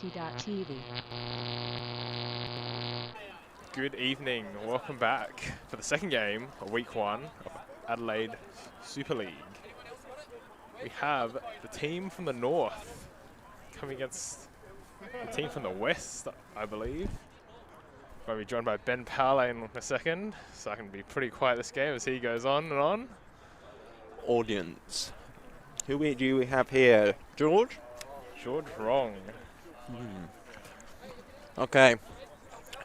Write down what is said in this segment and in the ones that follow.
Reality.tv. Good evening, welcome back for the second game of week 1 of Adelaide Super League. We have the team from the north coming against the team from the west, I believe. We'll be joined by Ben Powley in a second, so I can be pretty quiet this game as he goes on and on. Audience. Who do we have here? George? George wrong. Okay.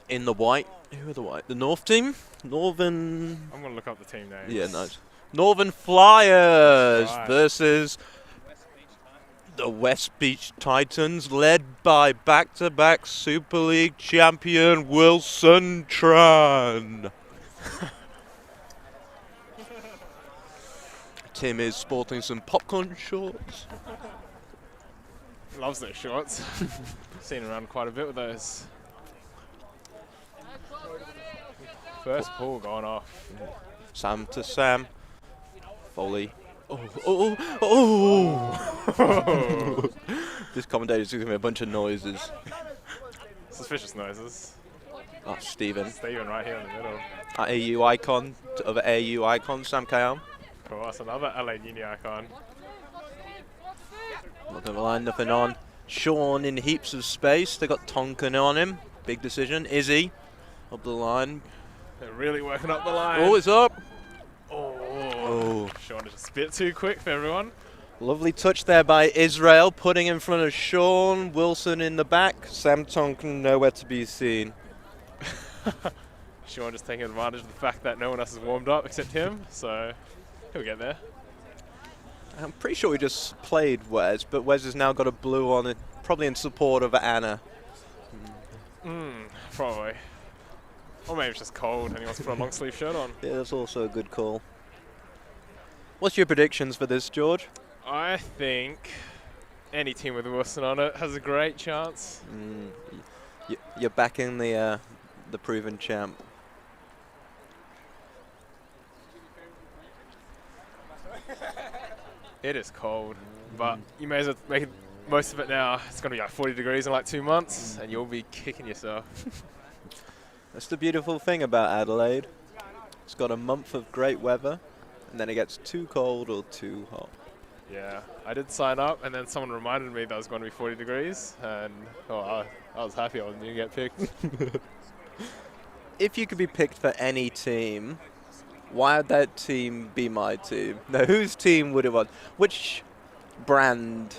In the white. Who are the white? The North team? Northern... I'm going to look up the team names. Yeah, nice. Northern Flyers Right. versus the West Beach Titans, led by back-to-back Super League champion Wilson Tran. Tim is sporting some popcorn shorts. Loves those shorts. Seen around quite a bit with those. First pull going off. Sam to Sam. Foley. Oh. This commentator's giving me a bunch of noises. Suspicious noises. Oh, Stephen. Stephen right here in the middle. AU icon, other AU icon, Sam Kayam. Of course, another Adelaide Uni icon. Nothing on the line, nothing on. Sean in heaps of space. They got Tonkin on him. Big decision. Izzy up the line. They're really working up the line. Oh, it's up. Oh. Sean is just a bit too quick for everyone. Lovely touch there by Israel, putting in front of Sean. Wilson in the back. Sam Tonkin nowhere to be seen. Sean just taking advantage of the fact that no one else has warmed up except him, so he'll get there. I'm pretty sure we just played Wes, but Wes has now got a blue on it, probably in support of Anna. Probably. Or maybe it's just cold and he wants to put a long sleeve shirt on. Yeah, that's also a good call. What's your predictions for this, George? I think any team with Wilson on it has a great chance. You're backing the proven champ. It is cold, but you may as well make most of it now. It's going to be like 40 degrees in like 2 months, and you'll be kicking yourself. That's the beautiful thing about Adelaide. It's got a month of great weather, and then it gets too cold or too hot. Yeah, I did sign up, and then someone reminded me that it was going to be 40 degrees, and I was happy I wasn't going to get picked. If you could be picked for any team, why would that team be my team? No, whose team would it want? Which brand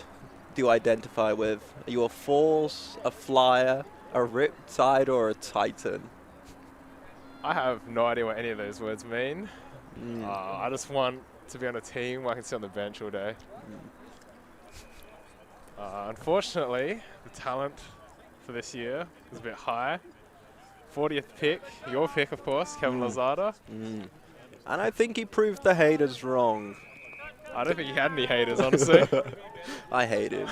do you identify with? Are you a Force, a Flyer, a Riptide, or a Titan? I have no idea what any of those words mean. I just want to be on a team where I can sit on the bench all day. Unfortunately, the talent for this year is a bit high. 40th pick, your pick of course, Kevin Lazada. And I think he proved the haters wrong. I don't think he had any haters, honestly. I hate him.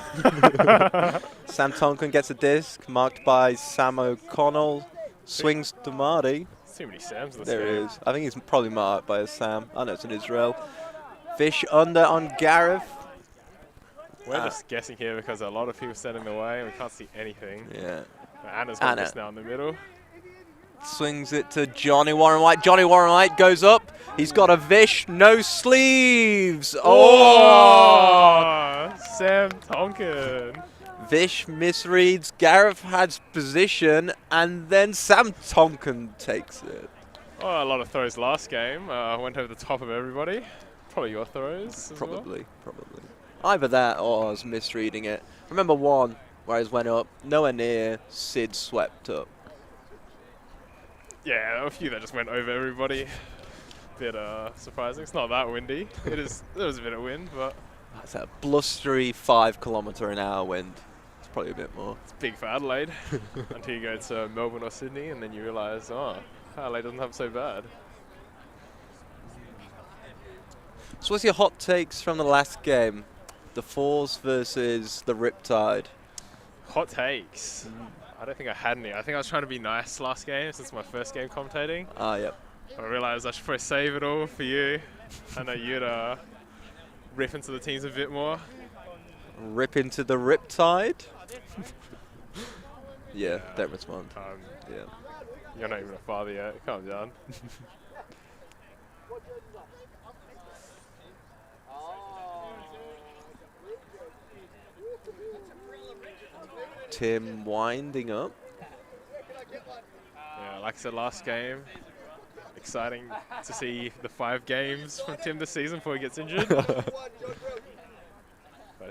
Sam Tonkin gets a disc marked by Sam O'Connell. Swings to Marty. Too many Sams this There game. is. I think he's probably marked by a Sam. I know it's in Israel. Fish under on Gareth. We're just guessing here because a lot of people stand in the way and we can't see anything. Yeah. Anna's got this now in the middle. Swings it to Johnny Warren White. Johnny Warren White goes up. He's got a Vish. No sleeves. Oh! Sam Tonkin. Vish misreads. Gareth has position. And then Sam Tonkin takes it. Oh, a lot of throws last game. Went over the top of everybody. Probably your throws as Probably. Either that or I was misreading it. Remember one where I went up. Nowhere near. Sid swept up. Yeah, a few that just went over everybody. Bit surprising. It's not that windy. There was a bit of wind, but That's a blustery 5 km/h wind. It's probably a bit more. it's big for Adelaide. Until you go to Melbourne or Sydney, and then you realise, Adelaide doesn't have so bad. So what's your hot takes from the last game? The Fours versus the Riptide. Hot takes. I don't think I had any. I think I was trying to be nice last game since my first game commentating. Yep. I realised I should probably save it all for you. I know you'd rip into the teams a bit more. Rip into the Riptide. Yeah, don't respond. Yeah. You're not even a father yet. Calm down. Tim winding up. Yeah, like I said last game, exciting to see the 5 games from Tim this season before he gets injured. But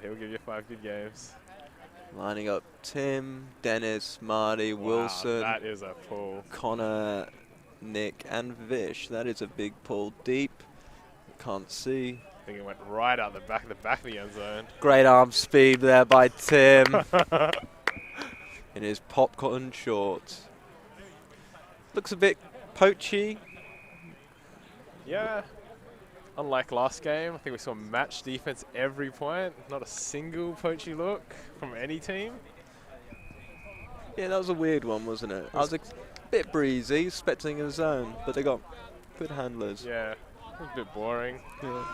he'll give you 5 good games. Lining up Tim, Dennis, Marty, Wilson. That is a pull. Connor, Nick, and Vish. That is a big pull deep. Can't see. I think it went right out the back of the end zone. Great arm speed there by Tim. In his popcorn shorts. Looks a bit poachy. Yeah. Unlike last game, I think we saw match defense every point. Not a single poachy look from any team. Yeah, that was a weird one, wasn't it? I was a bit breezy, expecting a zone, but they got good handlers. Yeah, it was a bit boring. Yeah.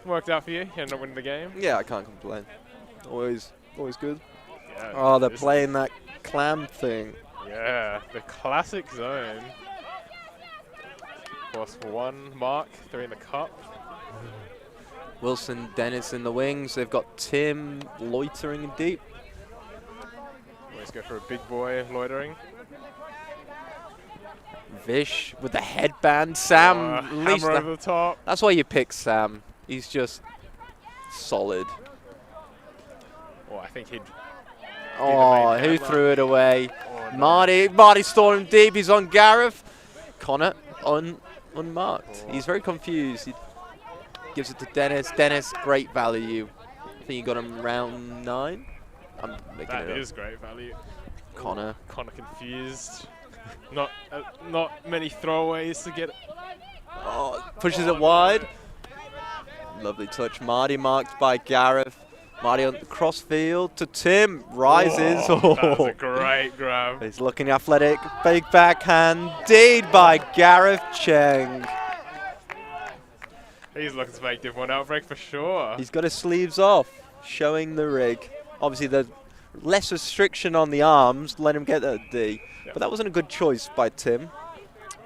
Worked out for you. You ended up winning the game. Yeah, I can't complain. Always good. Yeah, Oh, they're playing that clam thing. Yeah, the classic zone. Of course, for 1 mark, 3 in the cup. Wilson, Dennis in the wings. They've got Tim loitering deep. Always go for a big boy loitering. Vish with the headband. Sam, hammer over the top. That's why you pick Sam. He's just solid. Oh, I think he'd. Oh, who threw it away? Oh, no. Marty storming deep. He's on Gareth. Connor unmarked. Oh. He's very confused. He gives it to Dennis. Dennis, great value. I think he got him round 9. I'm making That it up. is great value. Connor. Connor confused. Not many throwaways to get. Oh, pushes it wide. Lovely touch. Marty marked by Gareth. Marty on the cross field to Tim. Rises. Oh, that was a great grab. He's looking athletic. Big backhand. Deed by Gareth Cheng. He's looking to make div 1 outbreak for sure. He's got his sleeves off, showing the rig. Obviously, there's less restriction on the arms. Let him get that D. Yep. But that wasn't a good choice by Tim.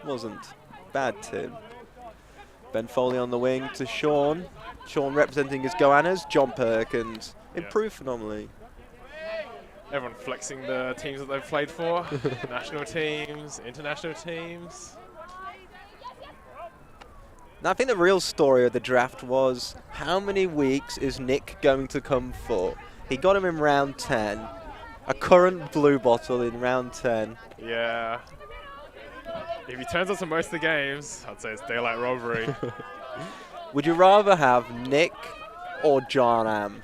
Wasn't. Bad Tim. Ben Foley on the wing to Sean. Sean representing his goannas. John Perkins. Improved phenomenally. Everyone flexing the teams that they've played for. National teams, international teams. Now, I think the real story of the draft was how many weeks is Nick going to come for? He got him in round 10. A current blue bottle in round 10. Yeah. If he turns up to most of the games, I'd say it's daylight robbery. Would you rather have Nick or John Am?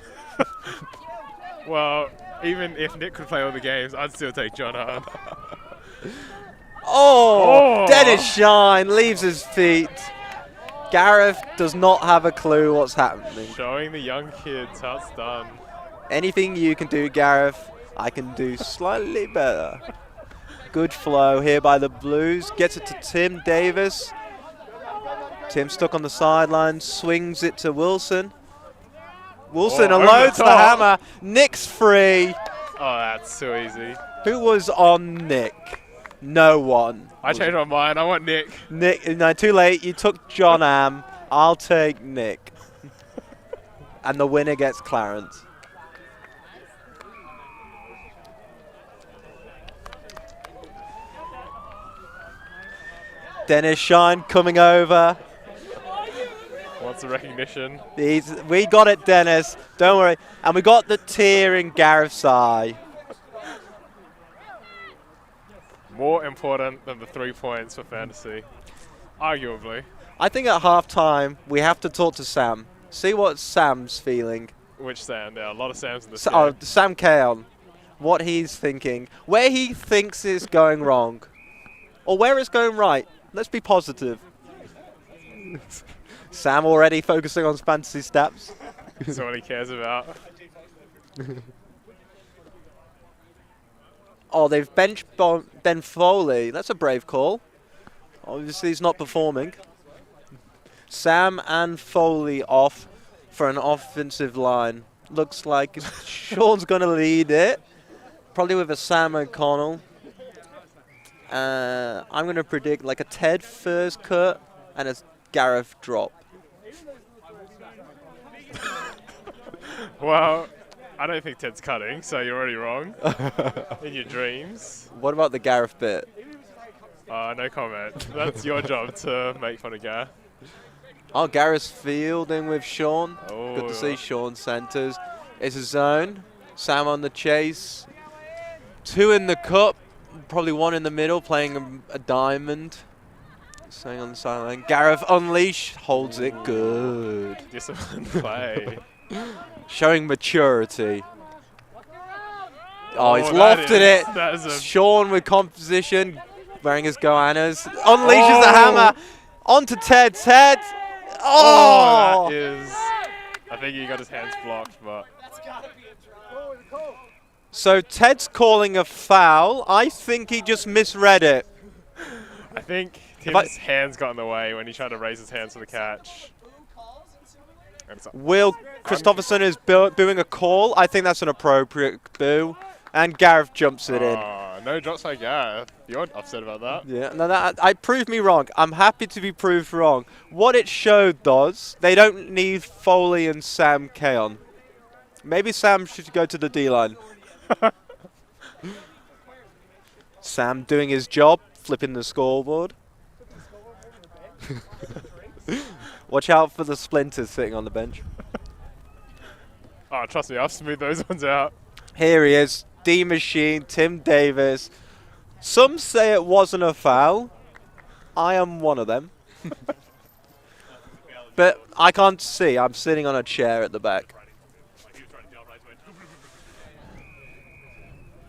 Well, even if Nick could play all the games, I'd still take John Arm. Oh! Dennis Shine leaves his feet. Gareth does not have a clue what's happening. Showing the young kids how it's done. Anything you can do, Gareth, I can do slightly better. Good flow here by the Blues. Gets it to Tim Davis. Tim stuck on the sideline, swings it to Wilson. Wilson unloads the hammer. Nick's free. Oh, that's so easy. Who was on Nick? No one. I changed my mind. I want Nick. Nick, no, too late. You took John Am. I'll take Nick. And the winner gets Clarence. Dennis Shine coming over. Wants the recognition. We got it, Dennis. Don't worry. And we got the tear in Gareth's eye. More important than the 3 points for fantasy. Arguably. I think at halftime we have to talk to Sam. See what Sam's feeling. Which Sam? There are a lot of Sams in this Oh, game. Sam Keon. What he's thinking. Where he thinks it's going wrong. Or where it's going right. Let's be positive. Sam already focusing on fantasy stats. That's what he cares about. Oh, they've benched Ben Foley. That's a brave call. Obviously, he's not performing. Sam and Foley off for an offensive line. Looks like Sean's going to lead it. Probably with a Sam O'Connell. I'm going to predict like a Ted first cut and a Gareth drop. Well, I don't think Ted's cutting, so you're already wrong in your dreams. What about the Gareth bit? No comment. That's your job to make fun of Gareth. Oh, Gareth's fielding with Sean. Oh. Good to see Sean centres. It's a zone. Sam on the chase. 2 in the cup. Probably 1 in the middle, playing a diamond. Staying on the sideline. Gareth unleash. Holds it good. Disciplined play. Showing maturity. Oh, he's lofted it. That is a Sean with composition. Wearing his goannas. Unleashes the hammer. Onto Ted's head. Oh! That is... I think he got his hands blocked, but... So Ted's calling a foul. I think he just misread it. I think Tim's hands got in the way when he tried to raise his hands for the catch. Will Christopherson is booing a call. I think that's an appropriate boo. And Gareth jumps it in. No drops by Gareth. You're upset about that. Yeah, no, I proved me wrong. I'm happy to be proved wrong. What it showed does, they don't need Foley and Sam Keon. Maybe Sam should go to the D-line. Sam doing his job, flipping the scoreboard. Watch out for the splinters sitting on the bench. Oh, trust me, I've smoothed those ones out. Here he is, D-Machine, Tim Davis. Some say it wasn't a foul. I am one of them. But I can't see. I'm sitting on a chair at the back.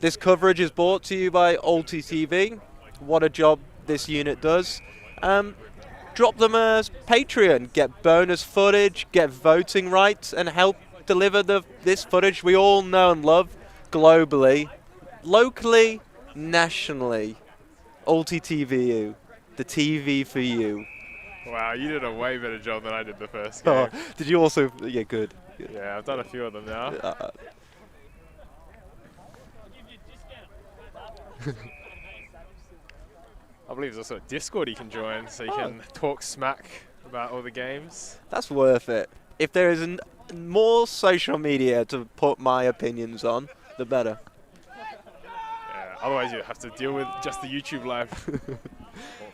This coverage is brought to you by Alti TV. What a job this unit does. Drop them a Patreon. Get bonus footage, get voting rights, and help deliver this footage we all know and love globally, locally, nationally. Alti TVU, the TV for you. Wow, you did a way better job than I did the first game. Oh, did you also? Yeah, good. Yeah, I've done a few of them now. I believe there's also a Discord you can join, so you can talk smack about all the games. That's worth it. If there is more social media to put my opinions on, the better. Yeah, otherwise you have to deal with just the YouTube live.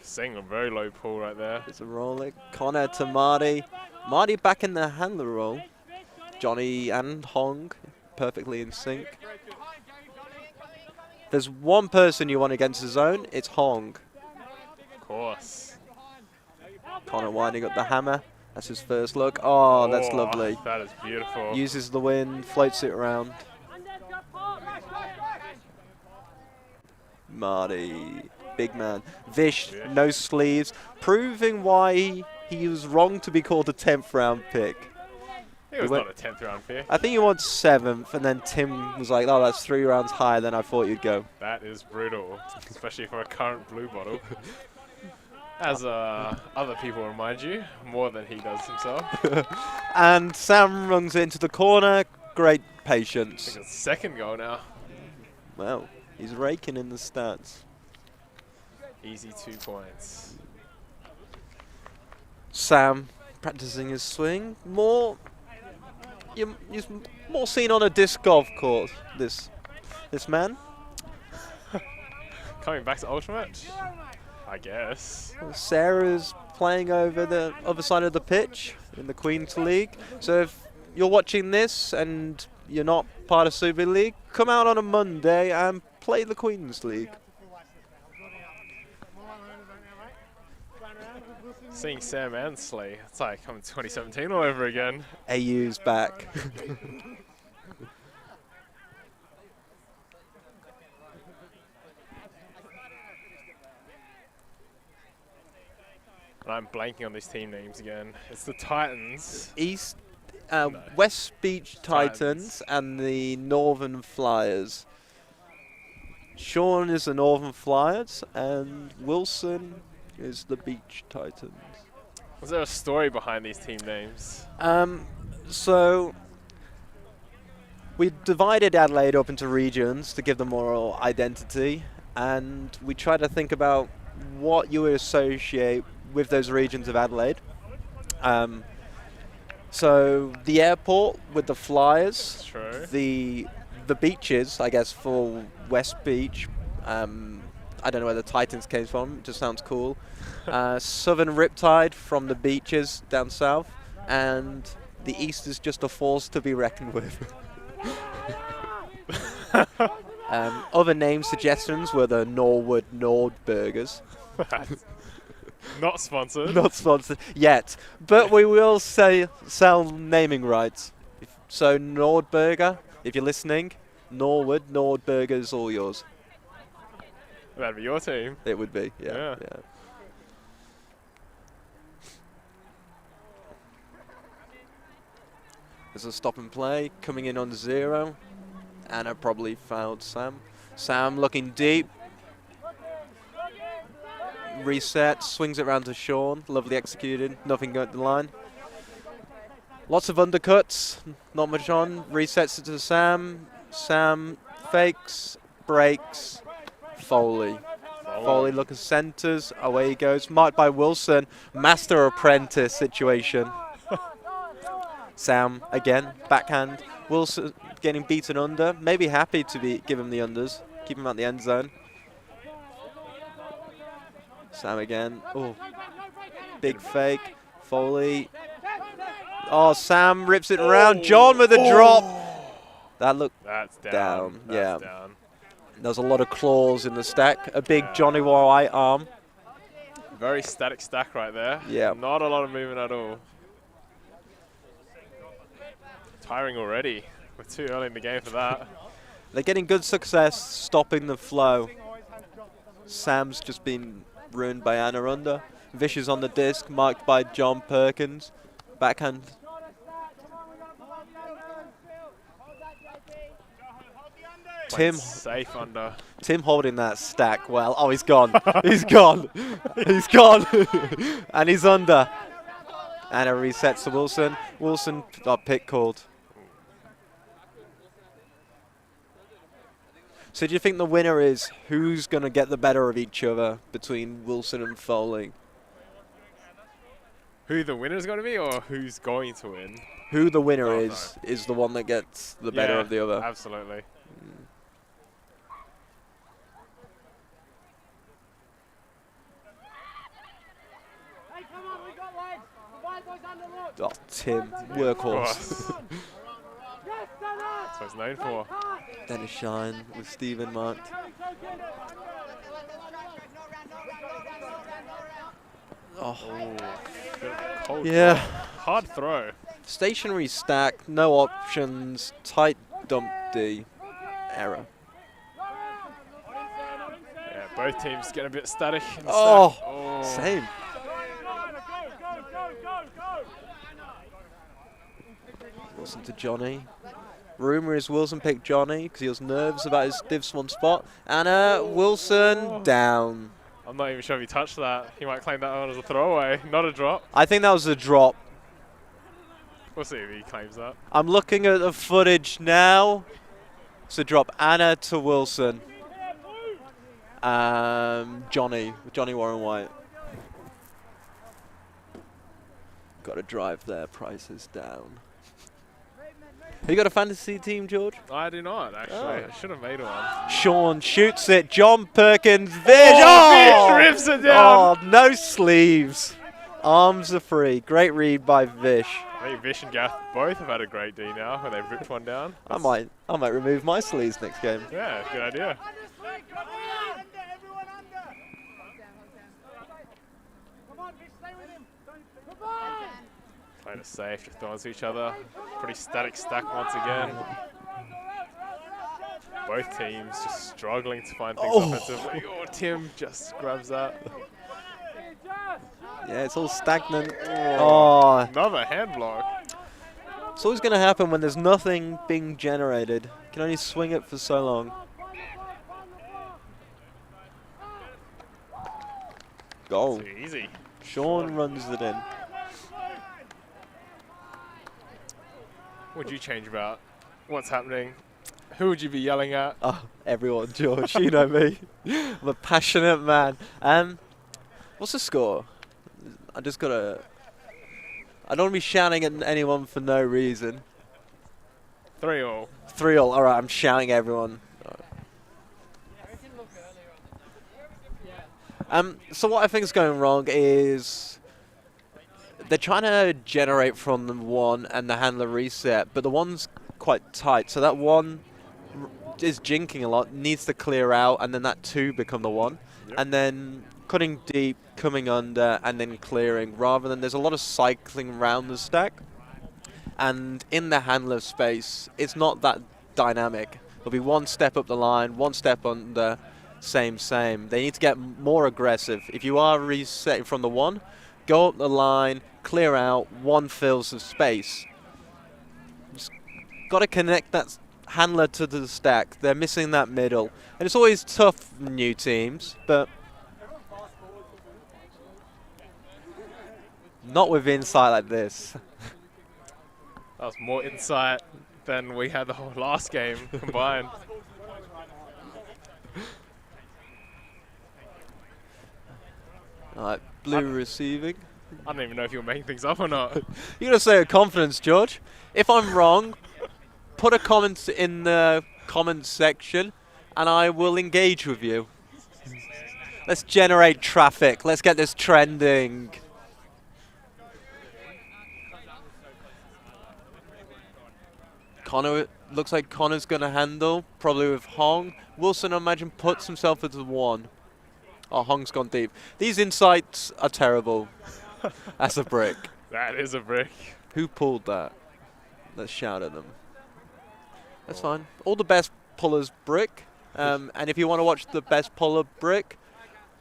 Seeing a very low pull right there. It's a roller. Connor to Marty. Marty back in the handler role. Johnny and Hong perfectly in sync. There's one person you want against the zone, it's Hong. Of course. Connor winding up the hammer. That's his first look. Oh, that's lovely. That is beautiful. Uses the wind, floats it around. Marty, big man. Vish, no sleeves, proving why he was wrong to be called a 10th round pick. It was not a 10th round pick. I think he wants 7th, and then Tim was like, oh, that's 3 rounds higher than I thought you'd go. That is brutal, especially for a current blue bottle. As other people remind you, more than he does himself. And Sam runs into the corner. Great I patience. think it's second goal now. Well, he's raking in the stats. Easy 2 points. Sam practicing his swing. You're more seen on a disc golf course. This man. Coming back to Ultimate, I guess. Sarah's playing over the other side of the pitch in the Queen's League. So if you're watching this and you're not part of Super League, come out on a Monday and play the Queen's League. Seeing Sam and Slee, it's like coming 2017 all over again. AU's back. And I'm blanking on these team names again. It's the Titans. West Beach Titans and the Northern Flyers. Sean is the Northern Flyers and Wilson is the Beach Titans. Was there a story behind these team names? So We divided Adelaide up into regions to give them more identity, and we tried to think about what you would associate with those regions of Adelaide. So the airport with the flyers, True. the beaches, I guess, for West Beach. I don't know where the Titans came from. It just sounds cool. Southern Riptide from the beaches down south, and the East is just a force to be reckoned with. Other name suggestions were the Norwood Nordburgers. Not sponsored. Not sponsored yet, but we will sell naming rights. So Nordburger, if you're listening, Norwood Nordburgers, all yours. That'd be your team. It would be, yeah. There's a stop and play coming in on 0. Anna probably fouled Sam. Sam looking deep. Reset, swings it round to Sean. Lovely executed, nothing going to the line. Lots of undercuts, not much on. Resets it to Sam. Sam fakes, breaks. Foley. Foley looking centres. Away he goes. Marked by Wilson. Master apprentice situation. Sam again, backhand. Wilson getting beaten under. Maybe happy to give him the unders. Keep him at the end zone. Sam again. Oh, big fake. Foley. Oh, Sam rips it around. John with a drop. That looked That's down. That's down. There's a lot of claws in the stack. A big Johnny White arm. Very static stack right there. Yeah. Not a lot of movement at all. Tiring already. We're too early in the game for that. They're getting good success stopping the flow. Sam's just been ruined by Anna under. Vish is on the disc, marked by John Perkins. Backhand. Tim safe under. Tim holding that stack well. Oh, he's gone. He's gone. He's gone. And he's under. Anna resets to Wilson. Wilson, pick called. So do you think the winner is who's going to get the better of each other between Wilson and Foley? Who the winner's going to be or who's going to win? Who the winner is the one that gets the better of the other. Absolutely. Oh, Tim, workhorse. That's what he's known for. Dennis Shine with Stephen marked. Oh. Cold yeah. Hard throw. Stationary stack, no options, tight dump D. Error. Yeah, both teams get a bit static. In the Oh, same. Wilson to Johnny. Rumour is Wilson picked Johnny because he was nervous about his div swan spot. Anna, Wilson, down. I'm not even sure if he touched that. He might claim that one as a throwaway, not a drop. I think that was a drop. We'll see if he claims that. I'm looking at the footage now. It's a drop. Anna to Wilson. Johnny Warren White. Got to drive their prices down. You got a fantasy team, George? I do not, actually. I should have made one. Sean shoots it. John Perkins. Vish. Vish rips it down. Oh, no sleeves. Arms are free. Great read by Vish. I think Vish and Gaff both have had a great D now when they've ripped one down. I might remove my sleeves next game. Yeah, good idea. Playing it safe, just throwing to each other. Pretty static stack once again. Both teams just struggling to find things offensively. Oh, Tim just grabs that. Yeah, it's all stagnant. Oh, another hand block. It's always going to happen when there's nothing being generated. You can only swing it for so long. Goal. Too easy. Sean runs it in. What would you change about What's happening? Who would you be yelling at? Oh, everyone, George. You know me. I'm a passionate man. What's the score? I just gotta. I don't want to be shouting at anyone for no reason. 3-all. 3-all. All right, I'm shouting at everyone. So what I think is going wrong is they're trying to generate from the 1 and the handler reset, but the 1's quite tight, so that 1 is jinking a lot, needs to clear out, and then that 2 become the 1, and then cutting deep, coming under, and then clearing, rather than there's a lot of cycling around the stack, and in the handler space, it's not that dynamic. There'll be 1 step up the line, 1 step under, same. They need to get more aggressive. If you are resetting from the 1, go up the line, clear out, 1 fills of space. Just got to connect that handler to the stack. They're missing that middle. And it's always tough, new teams, but not with insight like this. That was more insight than we had the whole last game combined. Alright, blue receiving. I don't even know if you're making things up or not. You're going to say with confidence, George. If I'm wrong, put a comment in the comment section and I will engage with you. Let's generate traffic. Let's get this trending. Connor, looks like Connor's going to handle, probably with Hong. Wilson, I imagine, puts himself as 1. Oh, Hong's gone deep. These insights are terrible. That's a brick. That is a brick. Who pulled that? Let's shout at them. That's fine. All the best pullers brick. And if you want to watch the best puller brick,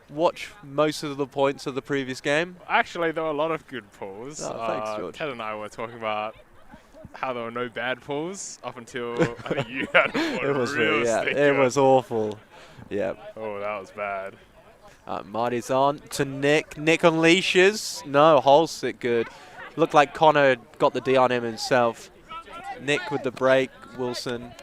watch most of the points of the previous game. Actually, there were a lot of good pulls. Oh, thanks, George. Ted and I were talking about how there were no bad pulls up until I think you had one. It was real really, it was awful. Yeah. Oh, that was bad. Marty's on to Nick. Nick unleashes. No, holds it good. Looked like Connor got the D on him himself. Nick with the break. Wilson.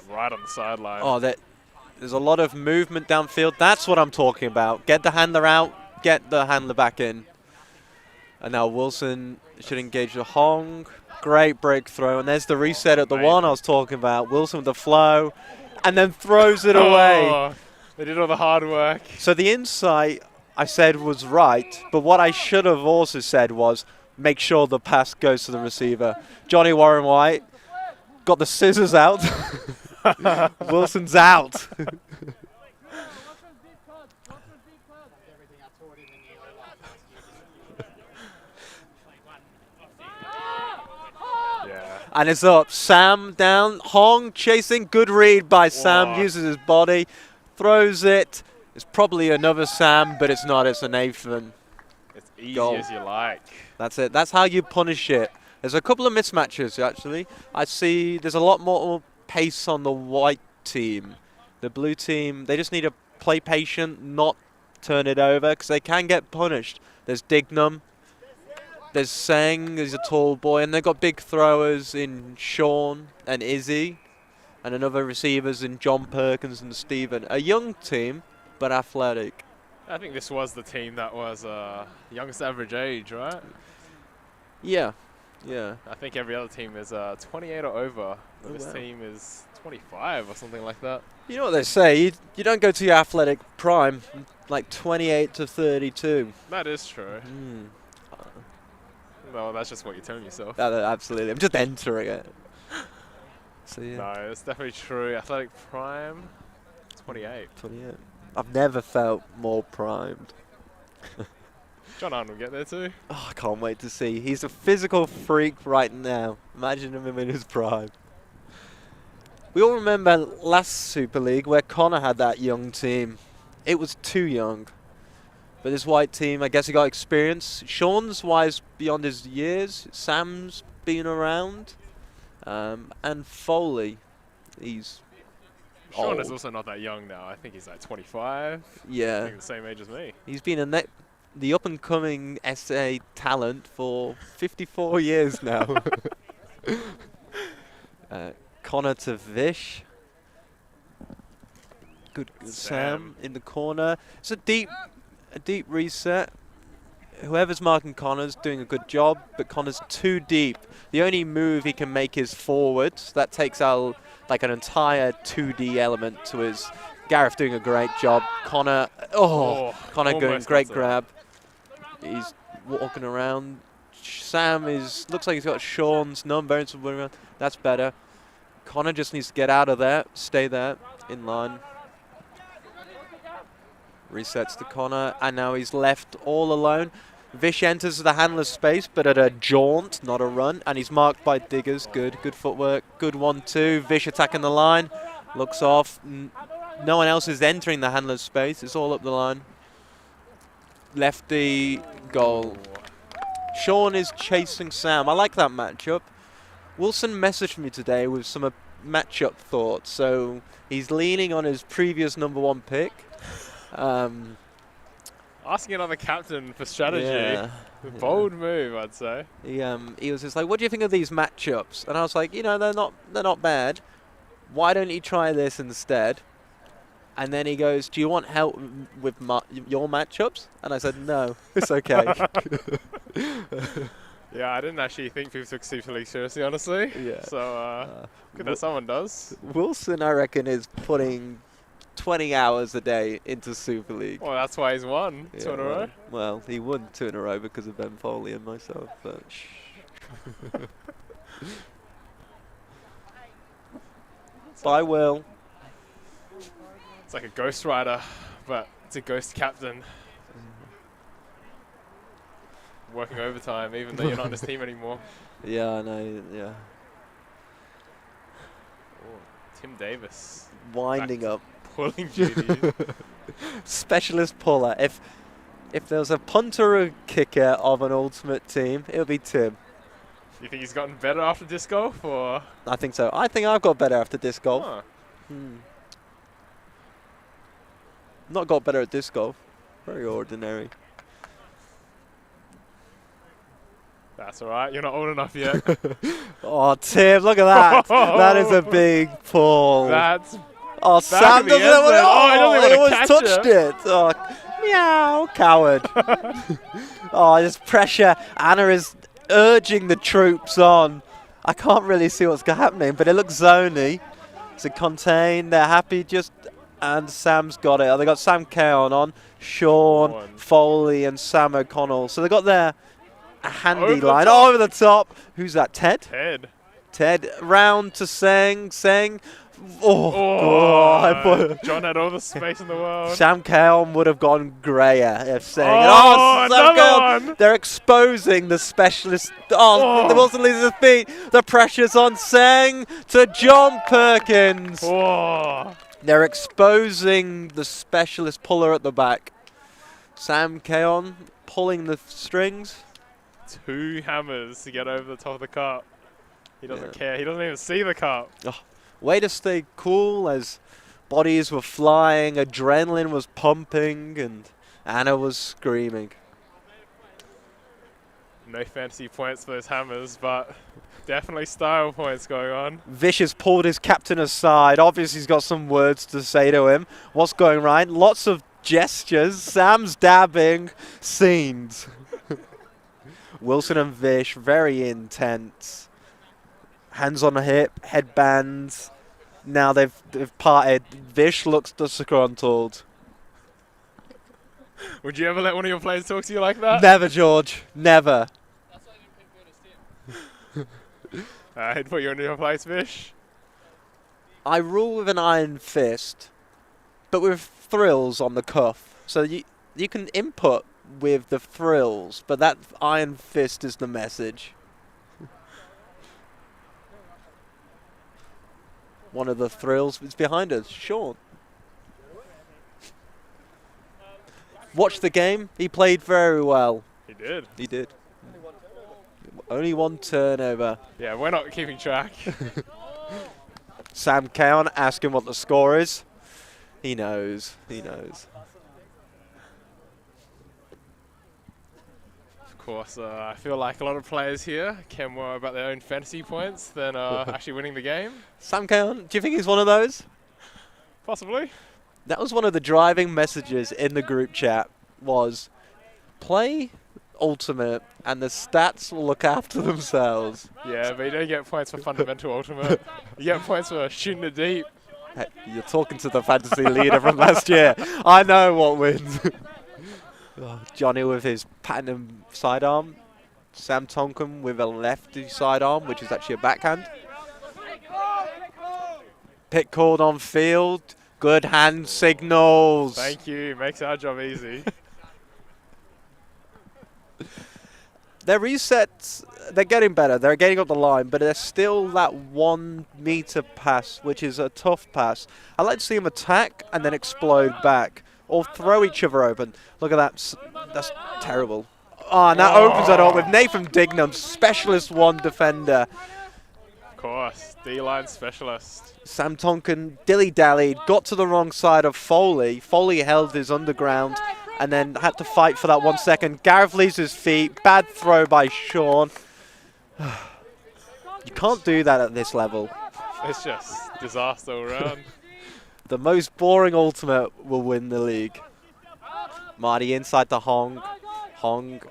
Right on the sideline. Oh, there's a lot of movement downfield. That's what I'm talking about. Get the handler out. Get the handler back in. And now Wilson should engage the Hong. Great breakthrough. And there's the reset at the 1 I was talking about. Wilson with the flow. And then throws it away. They did all the hard work. So the insight I said was right, but what I should have also said was make sure the pass goes to the receiver. Johnny Warren White got the scissors out. Wilson's out. And it's up. Sam down. Hong chasing. Good read by Sam. Uses his body. Throws it. It's probably another Sam, but it's not. It's a Nathan. It's easy as you like. That's it. That's how you punish it. There's a couple of mismatches, actually. I see there's a lot more pace on the white team. The blue team, they just need to play patient, not turn it over, because they can get punished. There's Dignam. There's Seng, he's a tall boy, and they've got big throwers in Sean and Izzy, and another receivers in John Perkins and Stephen. A young team, but athletic. I think this was the team that was youngest average age, right? Yeah, yeah. I think every other team is 28 or over. But this team is 25 or something like that. You know what they say, you don't go to your athletic prime, like 28 to 32. That is true. No, that's just what you're telling yourself. Absolutely, I'm just entering it. So, yeah. No, it's definitely true. Athletic prime, 28. 28. I've never felt more primed. John Arnold will get there too. Oh, I can't wait to see. He's a physical freak right now. Imagine him in his prime. We all remember last Super League where Connor had that young team. It was too young. But this white team, I guess he got experience. Sean's wise beyond his years. Sam's been around. And Foley, he's Sean old. is also not that young now. I think he's like 25. Yeah. I think the same age as me. He's been the up-and-coming SA talent for 54 years now. Connor to Vish. Good Sam in the corner. It's a deep reset. Whoever's marking Connor's doing a good job, but Connor's too deep. The only move he can make is forwards. That takes out like an entire 2D element to his. Gareth doing a great job. Connor, Connor going great grab. He's walking around. Sam looks like he's got Sean's number. That's better. Connor just needs to get out of there, stay there, in line. Resets to Connor, and now he's left all alone. Vish enters the handler's space, but at a jaunt, not a run, and he's marked by Diggers. Good footwork. Good 1-2. Vish attacking the line. Looks off. No one else is entering the handler's space. It's all up the line. Lefty goal. Sean is chasing Sam. I like that matchup. Wilson messaged me today with some matchup thoughts. So he's leaning on his previous #1 pick. Asking another captain for strategy. Yeah, Bold move, I'd say. He was just like, "What do you think of these matchups?" And I was like, they're not bad. Why don't you try this instead? And then he goes, "Do you want help with your matchups?" And I said, "No, it's okay." Yeah, I didn't actually think people took Super League seriously, honestly. Yeah. So good that someone does. Wilson, I reckon, is putting 20 hours a day into Super League. Well, that's why he's won 2 in a row. Well, he won 2 in a row because of Ben Foley and myself. But I will. It's like a Ghost Rider, but it's a Ghost Captain. Working overtime, even though you're not on his team anymore. Yeah, I know, yeah. Oh, Tim Davis. Winding up. Pulling duties. Specialist puller. If there was a punter or kicker of an ultimate team, it would be Tim. You think he's gotten better after disc golf, or? I think so. I think I've got better after disc golf. Huh. Not got better at disc golf. Very ordinary. That's all right. You're not old enough yet. Oh, Tim, look at that. That is a big pull. That's. Oh, Sam doesn't have it. Oh, he almost touched it. Oh, meow, coward. Oh, there's pressure. Anna is urging the troops on. I can't really see what's happening, but it looks zony. It's a contain. They're happy just. And Sam's got it. Oh, they got Sam Keon on. Sean, Foley, and Sam O'Connell. So they got their handy line. Oh, over the top. Who's that? Ted? Ted. Round to Seng. John had all the space in the world. Sam Keon would have gone grayer if Seng. Another one. They're exposing the specialist. The Wilson loses his feet. The pressure's on Seng to John Perkins. They're exposing the specialist puller at the back. Sam Keon pulling the strings. 2 hammers to get over the top of the cup. He doesn't care. He doesn't even see the cup. Way to stay cool as bodies were flying, adrenaline was pumping, and Anna was screaming. No fantasy points for those hammers, but definitely style points going on. Vish has pulled his captain aside. Obviously, he's got some words to say to him. What's going right? Lots of gestures. Sam's dabbing. Scenes. Wilson and Vish, very intense. Hands on the hip, headbands. Now they've parted. Vish looks disgruntled. Would you ever let one of your players talk to you like that? Never, George. Never. I'd put you in your place, Vish. I rule with an iron fist, but with thrills on the cuff. So you can input with the thrills, but that iron fist is the message. One of the thrills is behind us, Sean. Watch the game. He played very well. He did. He did. Only 1 turnover. Yeah, we're not keeping track. Sam Keon asking what the score is. He knows. He knows. Of course, I feel like a lot of players here care more about their own fantasy points than actually winning the game. Sam Keon, do you think he's one of those? Possibly. That was one of the driving messages in the group chat, was play Ultimate and the stats will look after themselves. Yeah, but you don't get points for Fundamental Ultimate. You get points for shooting it deep. Hey, you're talking to the fantasy leader from last year. I know what wins. Johnny with his pattern sidearm. Sam Tonkin with a lefty sidearm, which is actually a backhand. Pick called on field. Good hand signals. Thank you. Makes our job easy. Their resets, they're getting better. They're getting up the line, but there's still that 1 meter pass, which is a tough pass. I like to see them attack and then explode back, or throw each other open. Look at that. That's terrible. Oh, and that opens it up with Nathan Dignam, specialist 1 defender. Of course. D-line specialist. Sam Tonkin dilly-dallied, got to the wrong side of Foley. Foley held his underground and then had to fight for that 1 second. Gareth leaves his feet. Bad throw by Sean. You can't do that at this level. It's just disaster all around. The most boring ultimate will win the league. Marty inside to Hong. Hong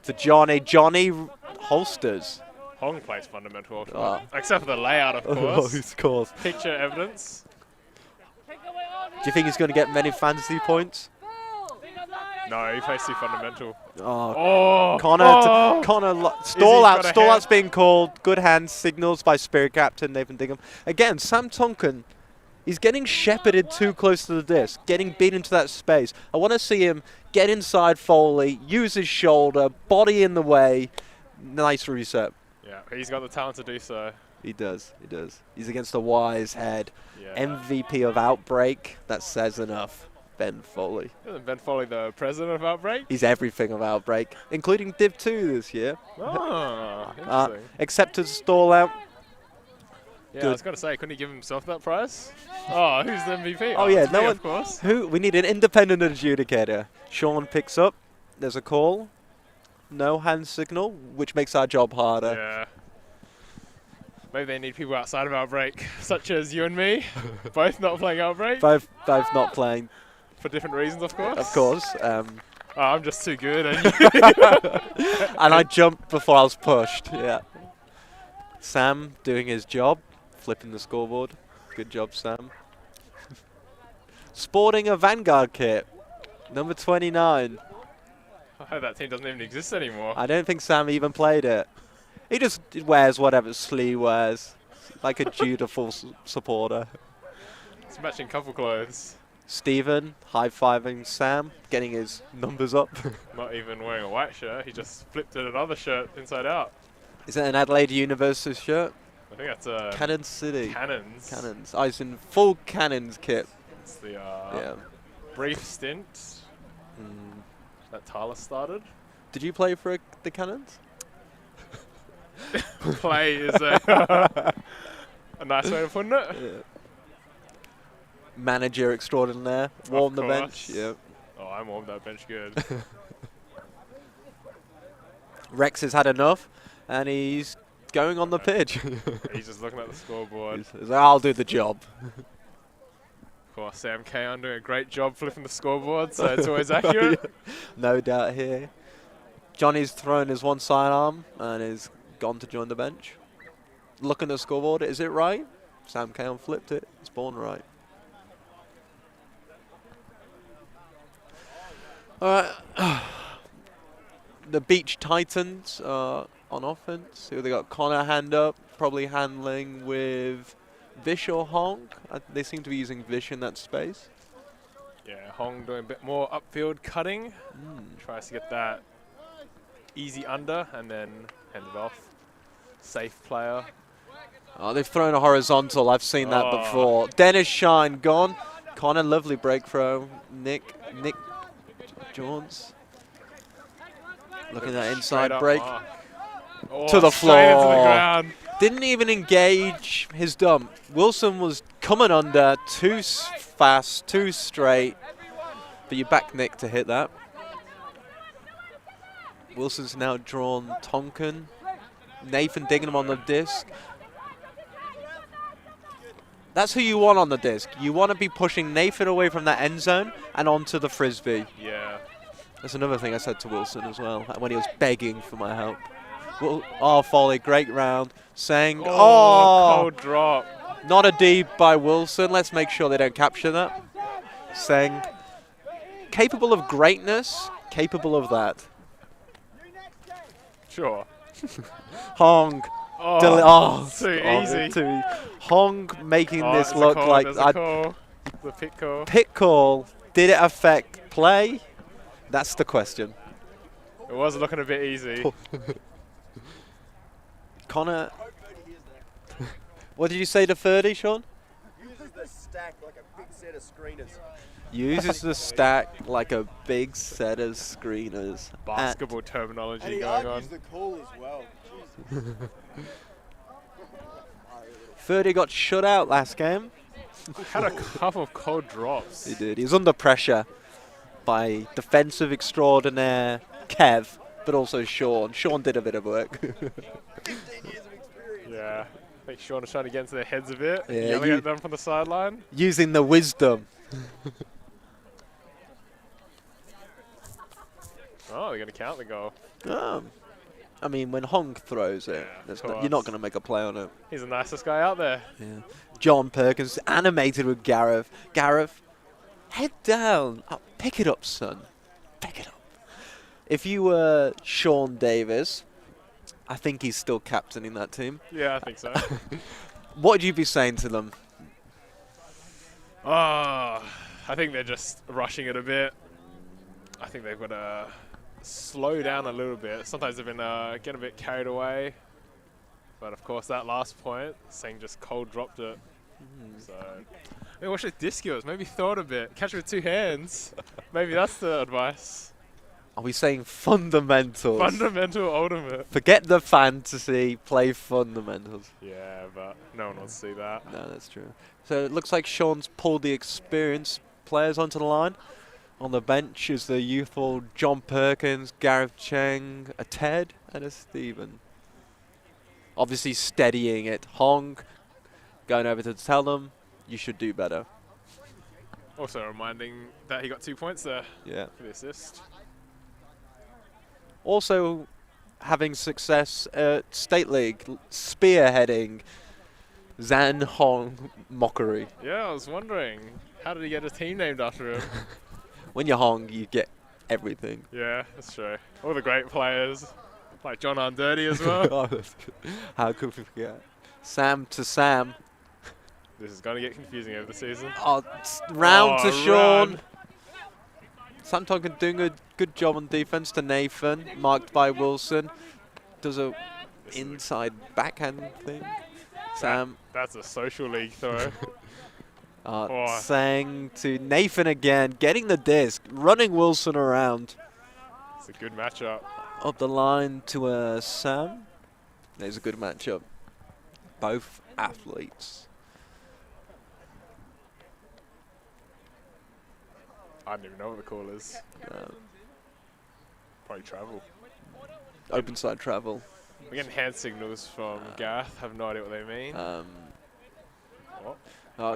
to Johnny. Johnny holsters. Hong plays Fundamental Ultimate. Except for the layout, of course. Of course. Picture evidence. Do you think he's going to get many fantasy points? No, he plays too Fundamental. Connor, stall out. Stall out's being called. Good hand signals by Spirit Captain Nathan Dignam. Again, Sam Tonkin, he's getting shepherded too close to the disc, getting beat into that space. I want to see him get inside Foley, use his shoulder, body in the way. Nice reset. Yeah, he's got the talent to do so. He does. He does. He's against a wise head. Yeah. MVP of Outbreak. That says enough. Ben Foley. Isn't Ben Foley the president of Outbreak? He's everything of Outbreak, including Div 2 this year. Oh, interesting. Accepted stall out. Yeah, Good. I was going to say, couldn't he give himself that prize? Oh, who's the MVP? Oh, yeah, it's no me, one. of course. We need an independent adjudicator. Sean picks up. There's a call. No hand signal, which makes our job harder. Yeah. Maybe they need people outside of Outbreak, such as you and me, both not playing Outbreak. Both not playing. For different reasons, of course. Of course. I'm just too good. And I jumped before I was pushed. Yeah. Sam doing his job, flipping the scoreboard. Good job, Sam. Sporting a Vanguard kit, number 29. I hope that team doesn't even exist anymore. I don't think Sam even played it. He just wears whatever Slee wears, like a dutiful supporter. It's matching couple clothes. Stephen high-fiving Sam, getting his numbers up. Not even wearing a white shirt, he just flipped it another shirt inside out. Is that an Adelaide University shirt? I think that's a Cannon City. Cannons. Cannons. Oh, he's in full Cannons kit. It's the Yeah. brief stint that Tyler started. Did you play for the Cannons? Play is a nice way of putting it. Yeah. Manager extraordinaire. Warm the bench. Yeah. Oh, I warmed that bench good. Rex has had enough, and he's going on the pitch. He's just looking at the scoreboard. He's like, I'll do the job. Of course, Sam Keon doing a great job flipping the scoreboard, so it's always accurate. No doubt here. Johnny's thrown his one sidearm and is gone to join the bench. Looking at the scoreboard, is it right? Sam Keon flipped it. It's born right. All right. The Beach Titans on offense. Here they got Connor hand up, probably handling with Vish or Hong. They seem to be using Vish in that space. Yeah, Hong doing a bit more upfield cutting. Tries to get that easy under and then hand it off. Safe player. Oh, they've thrown a horizontal. I've seen that before. Dennis Shine gone. Connor, lovely break throw. Nick Jones. Looking at that inside break. To the floor. Into the ground. Didn't even engage his dump. Wilson was coming under too fast, too straight. But you back Nick to hit that. Wilson's now drawn Tonkin. Nathan Dignam on the disc. That's who you want on the disc. You want to be pushing Nathan away from that end zone and onto the frisbee. Yeah. That's another thing I said to Wilson as well when he was begging for my help. Oh, Foley, great round. Saying, cold drop. Not a D by Wilson. Let's make sure they don't capture that. Saying, capable of greatness, capable of that. Sure. Hong. Too easy. Hong making this look like the pit call. Pit call. Did it affect play? That's the question. It was looking a bit easy. Connor, what did you say to 30, Sean? Uses the stack like a big set of screeners. Uses the stack like a big set of screeners. Basketball terminology And he going argues on. the call as well. Jesus. 30 got shut out last game. Had a couple of cold drops. He did. He was under pressure by defensive extraordinaire Kev, but also Sean. Sean did a bit of work. 15 years of experience. Yeah. I think Sean is trying to get into their heads a bit. Yeah, Yelling at them from the sideline. Using the wisdom. Oh, they're going to count the goal. I mean, when Hong throws it, you're not going to make a play on it. He's the nicest guy out there. Yeah. John Perkins animated with Gareth. Gareth, head down. Oh, pick it up, son. Pick it up. If you were Sean Davis, I think he's still captaining that team. Yeah, I think so. What would you be saying to them? I think they're just rushing it a bit. I think they've got to slow down a little bit. Sometimes they've been getting a bit carried away. But of course, that last point, Singh just cold dropped it. So, I mean, watch the disc skills. Maybe throw it a bit. Catch it with two hands. Maybe that's the advice. Are we saying fundamentals? Fundamental ultimate. Forget the fantasy, play fundamentals. Yeah, but no one wants to see that. No, that's true. So it looks like Sean's pulled the experienced players onto the line. On the bench is the youthful John Perkins, Gareth Cheng, a Ted, and a Stephen. Obviously steadying it. Hong going over to tell them, you should do better. Also reminding that he got 2 points there for the assist. Also having success at State League, spearheading Zan Hong mockery. Yeah, I was wondering, how did he get his team named after him? When you're Hong, you get everything. Yeah, that's true. All the great players, like John Dirty as well. How could we forget? Sam to Sam. This is going to get confusing over the season. Round to Sean. Run. Sam Tonkin doing a good job on defense to Nathan, marked by Wilson. Does a inside backhand thing. Sam. That's a social league throw. Sang to Nathan again, getting the disc, running Wilson around. It's a good matchup. Up the line to Sam. There's a good matchup. Both athletes. I don't even know what the call is. Probably travel. Open side travel. We're getting hand signals from Gareth. Have no idea what they mean.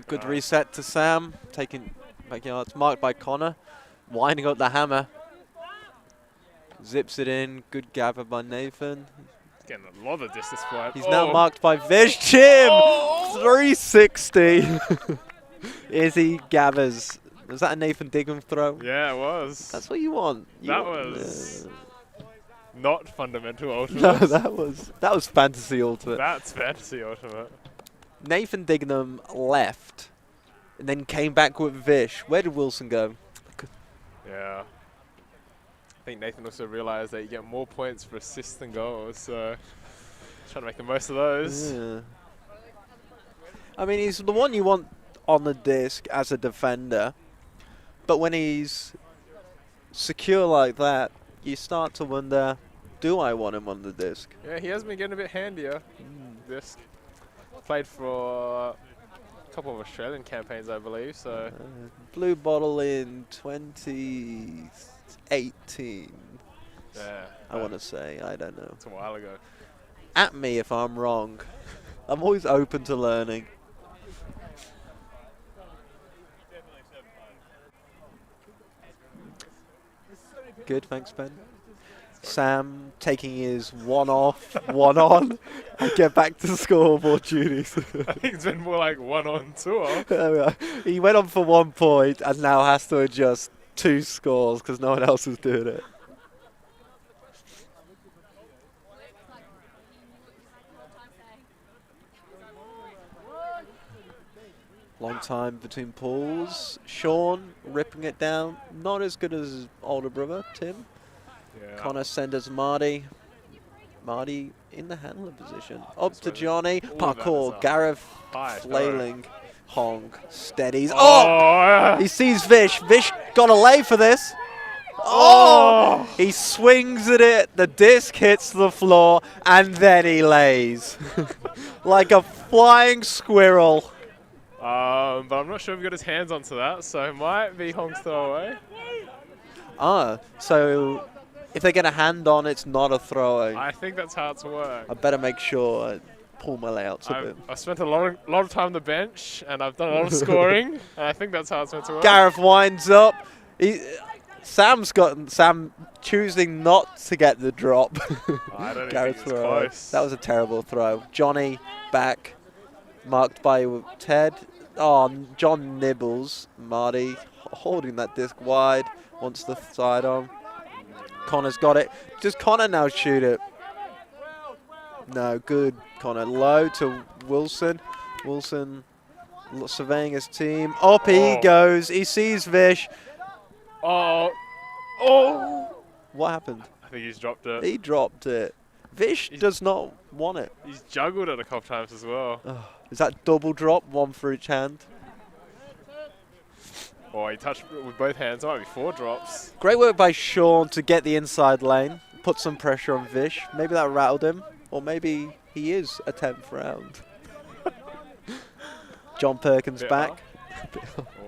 Good reset to Sam. Taking backyards. Marked by Connor. Winding up the hammer. Zips it in. Good gather by Nathan. Getting a lot of distance point. He's now marked by Vish. Jim! 360. Izzy gathers. Was that a Nathan Dignam throw? Yeah, it was. That's what you want. That was not fundamental ultimate. No, that was fantasy ultimate. That's fantasy ultimate. Nathan Dignam left and then came back with Vish. Where did Wilson go? Yeah. I think Nathan also realized that you get more points for assists than goals, so trying to make the most of those. Yeah. I mean, he's the one you want on the disc as a defender, but when he's secure like that, you start to wonder, do I want him on the disc? Yeah, he has been getting a bit handier. Disc. Played for a couple of Australian campaigns, I believe. So Blue Bottle in 2018. Yeah. I want to say. I don't know. It's a while ago. At me if I'm wrong. I'm always open to learning. Good, thanks, Ben. Sam taking his one off, one on, and get back to scoreboard duties. I think it's been more like 1 on, 2 off. He went on for 1 point and now has to adjust 2 scores because no one else was doing it. Long time between pulls. Sean ripping it down. Not as good as his older brother, Tim. Yeah. Connor Senders Marty. Marty in the handler position. Up This to way. Johnny. Ooh, that is Parkour. up. Gareth High, flailing. Honk. Steadies. Oh! Oh! He sees Vish. Vish got a lay for this. Oh! He swings at it. The disc hits the floor. And then he lays. Like a flying squirrel. But I'm not sure if he got his hands onto that, so it might be Honk's throwaway. So if they get a hand on, it's not a throwing. I think that's how it's worked. I better make sure I pull my layouts a bit. I've spent a lot of time on the bench, and I've done a lot of scoring, and I think that's how it's meant to work. Gareth winds up. Sam choosing not to get the drop. I don't Gareth think it's throw. close. That was a terrible throw. Johnny back, marked by Ted. Oh, John nibbles. Marty holding that disc wide. Wants the side on. Connor's got it. Does Connor now shoot it? No, good. Connor low to Wilson. Wilson surveying his team. Up he goes. He sees Vish. Oh! What happened? I think he's dropped it. He dropped it. Vish does not want it. He's juggled it a couple times as well. Is that double drop? 1 for each hand? Oh, he touched it with both hands. It might be 4 drops. Great work by Sean to get the inside lane. Put some pressure on Vish. Maybe that rattled him. Or maybe he is a 10th round. John Perkins back.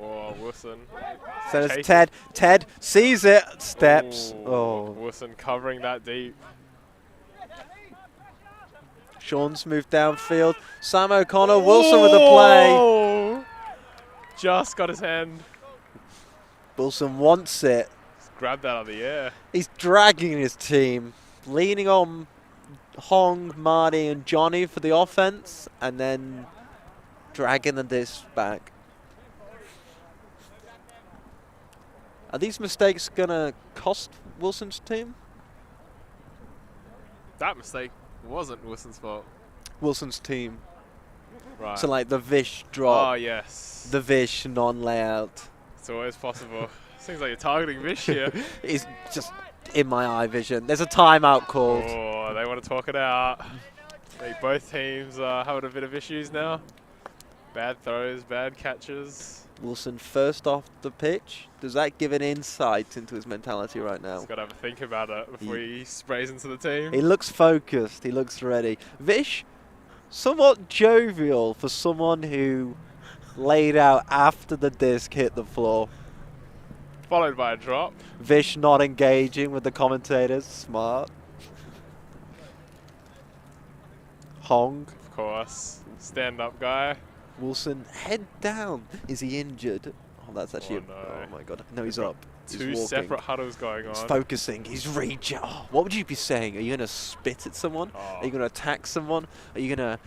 Oh, Wilson. So it's Chase Ted. Ted sees it. Steps. Ooh, Oh. Wilson covering that deep. Sean's moved downfield. Sam O'Connor. Wilson with the play. Oh! Just got his hand. Wilson wants it. Just grabbed that out of the air. He's dragging his team. Leaning on Hong, Marty and Johnny for the offense. And then dragging the disc back. Are these mistakes going to cost Wilson's team? That mistake wasn't Wilson's fault. Wilson's team. Right. So like the Vish drop. Oh, yes. The Vish non-layout. It's always possible. Seems like you're targeting Vish here. It's just in my eye vision. There's a timeout called. Oh, they want to talk it out. Both teams are having a bit of issues now. Bad throws, bad catches. Wilson first off the pitch. Does that give an insight into his mentality right now? He's got to have a think about it before he sprays into the team. He looks focused. He looks ready. Vish, somewhat jovial for someone who laid out after the disc hit the floor. Followed by a drop. Vish not engaging with the commentators. Smart. Hong. Of course. Stand-up guy. Wilson, head down. Is he injured? Oh, that's actually. Oh, no. Oh my God. No, he's up. He's Two walking. separate huddles going on. He's focusing. He's reaching. Oh, what would you be saying? Are you going to spit at someone? Oh. Are you going to attack someone? Are you going to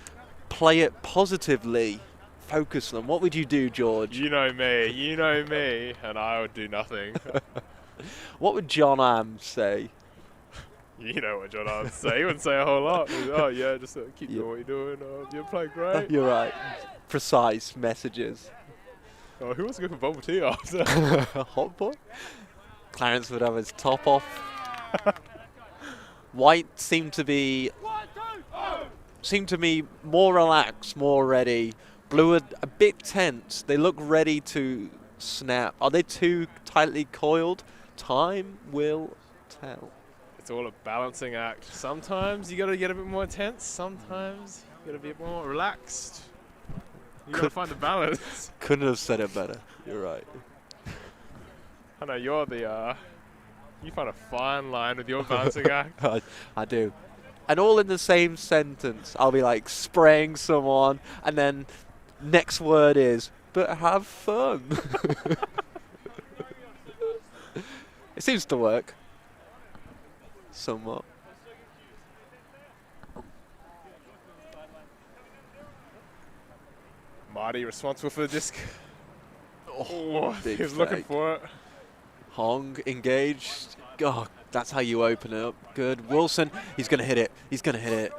play it positively? Focus them. What would you do, George? You know me, and I would do nothing. What would John Am say? You know what John would say. He wouldn't say a whole lot. He'd, oh yeah, just keep doing what you're doing. You're playing great. You're right. Precise messages. Oh, who wants to go for bubble tea after? Hot boy? Clarence would have his top off. White seemed to be more relaxed, more ready. Blue are a bit tense. They look ready to snap. Are they too tightly coiled? Time will tell. It's all a balancing act. Sometimes you got to get a bit more tense. Sometimes you got to be a bit more relaxed. You got to find the balance. Couldn't have said it better. You're right. I know you're the You find a fine line with your bouncing act. I do. And all in the same sentence. I'll be like spraying someone, and then next word is, but have fun. It seems to work. Somewhat. Marty responsible for the disc. Oh, He was looking for it. Hong engaged. Oh, that's how you open it up. Good. Wilson, he's going to hit it. He's going to hit it.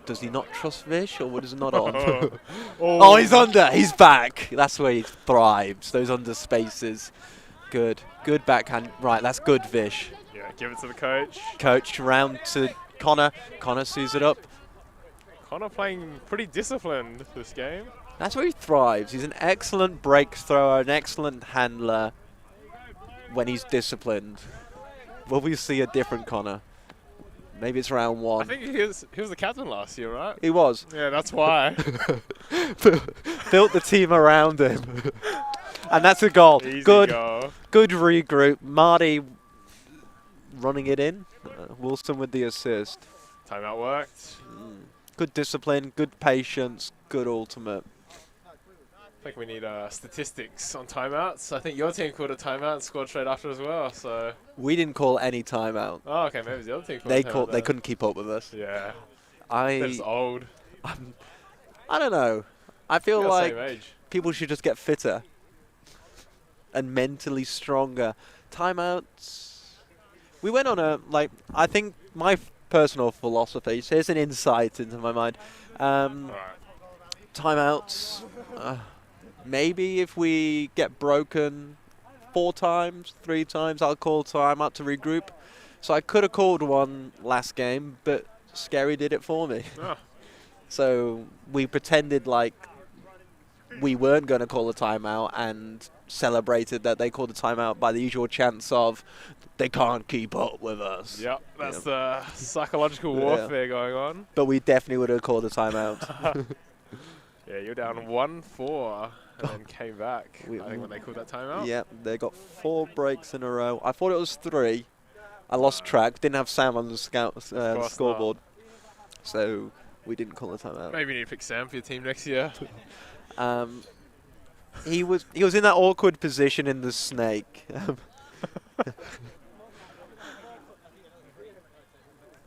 Does he not trust Vish, or what is not on? Oh, he's under. He's back. That's where he thrives. Those under spaces. Good. Good backhand. Right, that's good, Vish. Yeah, give it to the coach. Coach round to Connor. Connor sees it up. Connor playing pretty disciplined this game. That's where he thrives. He's an excellent break thrower, an excellent handler when he's disciplined. Will we see a different Connor? Maybe it's round one. I think he was the captain last year, right? He was. Yeah, that's why. Built the team around him. And that's a goal. Easy Good. goal. Good regroup. Marty running it in. Wilson with the assist. Timeout worked. Good discipline, good patience, good ultimate. I think we need statistics on timeouts. I think your team called a timeout and scored straight after as well. So We didn't call any timeout. oh, okay, maybe the other team called They a timeout called. They then. couldn't keep up with us. Yeah, they're just old. I don't know. I feel They're like same age. people should just get fitter and mentally stronger. Timeouts. We went on a I think my personal philosophy. So here's an insight into my mind. Alright. Timeouts. Maybe if we get broken 4 times, 3 times, I'll call timeout to regroup. So I could have called one last game, but Scary did it for me. Oh. So we pretended like we weren't going to call a timeout and celebrated that they called a timeout by the usual chance of they can't keep up with us. Yep, that's the psychological warfare going on. But we definitely would have called a timeout. Yeah, you're down 1-4 and then came back. I think when they called that timeout. Yep, they got 4 breaks in a row. I thought it was 3. I lost track. Didn't have Sam on the scoreboard. So we didn't call a timeout. Maybe you need to pick Sam for your team next year. He was in that awkward position in the snake.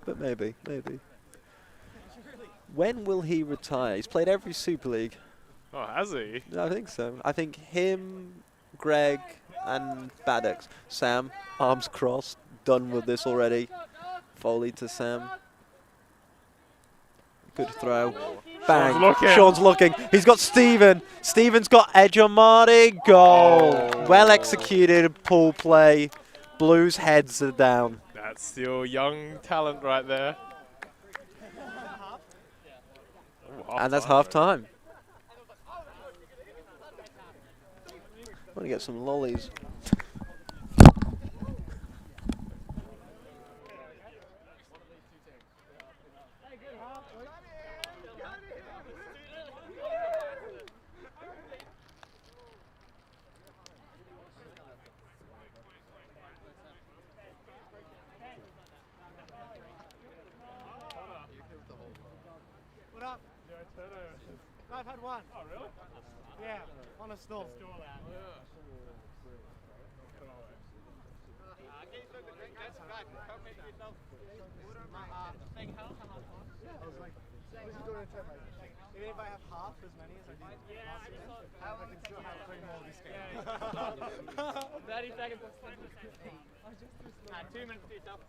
But maybe. When will he retire? He's played every Super League. Oh, has he? I think so. I think him, Greg, and Maddox. Sam, arms crossed, done with this already. Foley to Sam. Good throw. Bang. Sean's looking. He's got Steven. Steven's got edge on Marty. Goal. Oh. Well executed pool play. Blues heads are down. That's still young talent right there. Ooh, And that's half time. Want to get some lollies. What up? I've had one. Oh, really? Yeah, on a stall. Even if I have half as many as I do last year, I can still have 3 more this game. 30 seconds. 2 minutes to yourself.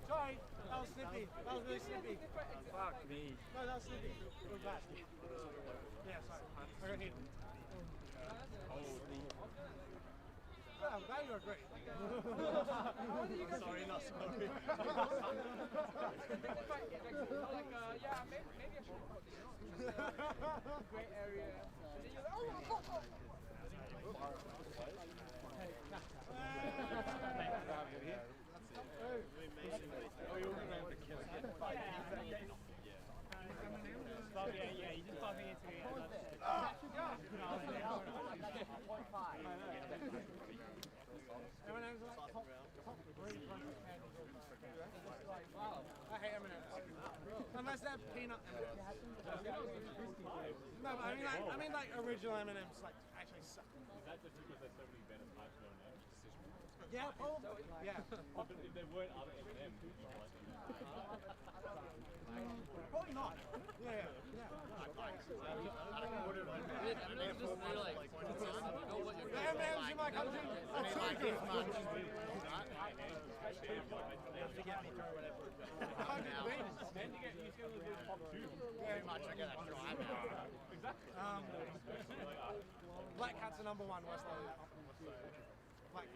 Sorry, that was snippy. That was really snippy. Fuck me. No, that was snippy. It was bad. Yeah, sorry. I got hit. Oh, I'm glad you agree. Sorry, not sorry. Great area. Unless they're peanut M&Ms. No, but I mean like original M&Ms, like actually suck. Is that just because there's so many better types of M&Ms? Yeah, probably. Yeah. If there weren't other M&Ms, would you like them? Probably not. Yeah. The M&Ms in my country are so good. Black Cat's the number one West London. Black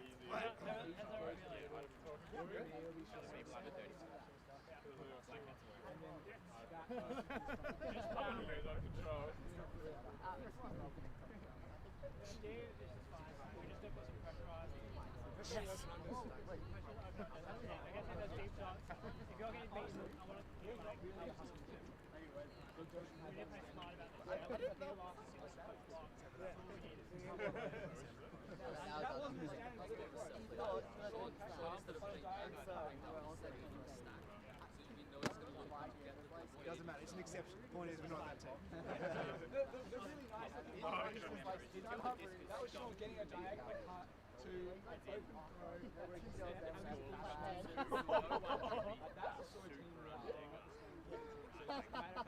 Doesn't matter, it's an exception. The point is we're not that team. The really nice thing that was Sean getting a diagonal cut to open throw where he said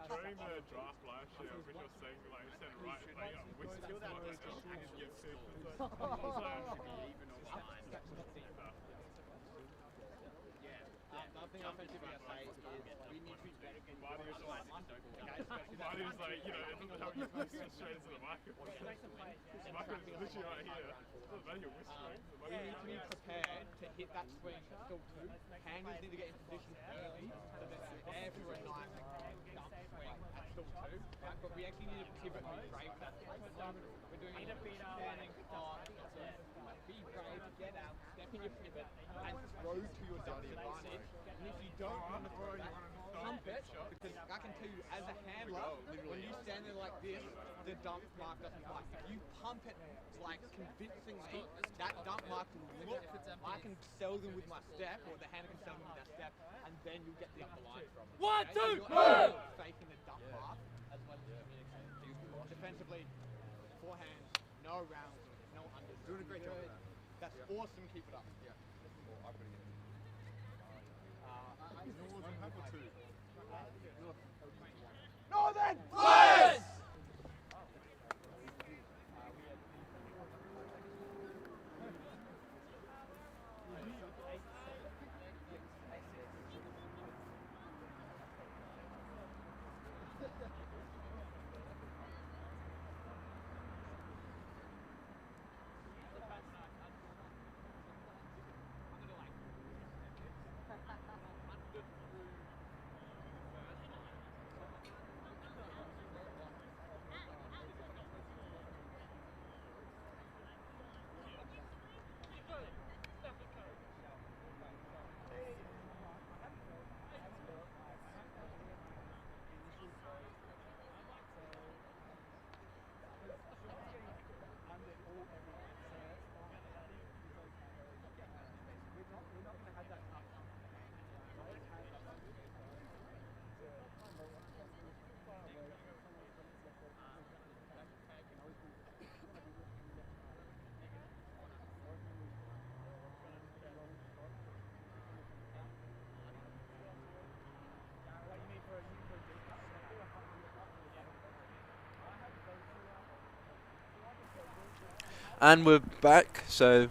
During the draft last year, when you're saying like you said right, like Winston's not going to actually get sick. Nothing offensively I say is we need to be better against Marty's like, you know, it doesn't help you push straight into the microphone. The microphone's literally right here. It doesn't matter you're whispering. we need to be prepared to hit that swing still too. Handlers need to get in position early so that they're there for a nice dump swing at still two. Right? But we actually need to pivot and be brave with that. We're doing it standing on. Be brave, get out, step in your pivot, and throw to your dump advantage. And if you don't want to throw, pump it, because I can tell you, as a handler, when you stand there like this, the dump mark doesn't like. If you pump it like convincingly, that dump mark will look. I can sell them with my step, or the handler can sell them with that step, and then you'll get the upper line from it. One, two, You're faking the dump mark as well as communicating. Defensively, forehand, no rounds, no unders. Doing a great job. That's awesome. Keep it up. Yeah. Northern Flyers! And we're back, so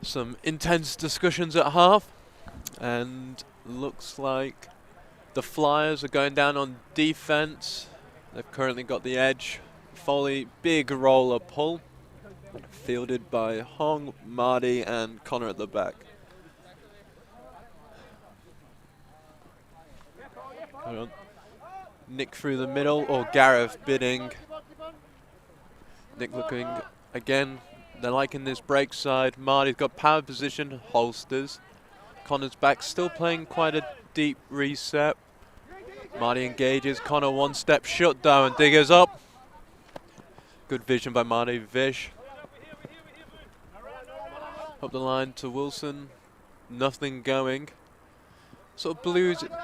some intense discussions at half, and looks like the Flyers are going down on defense. They've currently got the edge. Foley, big roller pull, fielded by Hong, Marty and Connor at the back. Hold on. Nick through the middle, or Gareth bidding. Nick looking again. They're liking this break side. Marty's got power position, holsters. Connor's back, still playing quite a deep reset. Marty engages. Connor one step shut down. Diggers up. Good vision by Marty. Vish. Up the line to Wilson. Nothing going. Sort of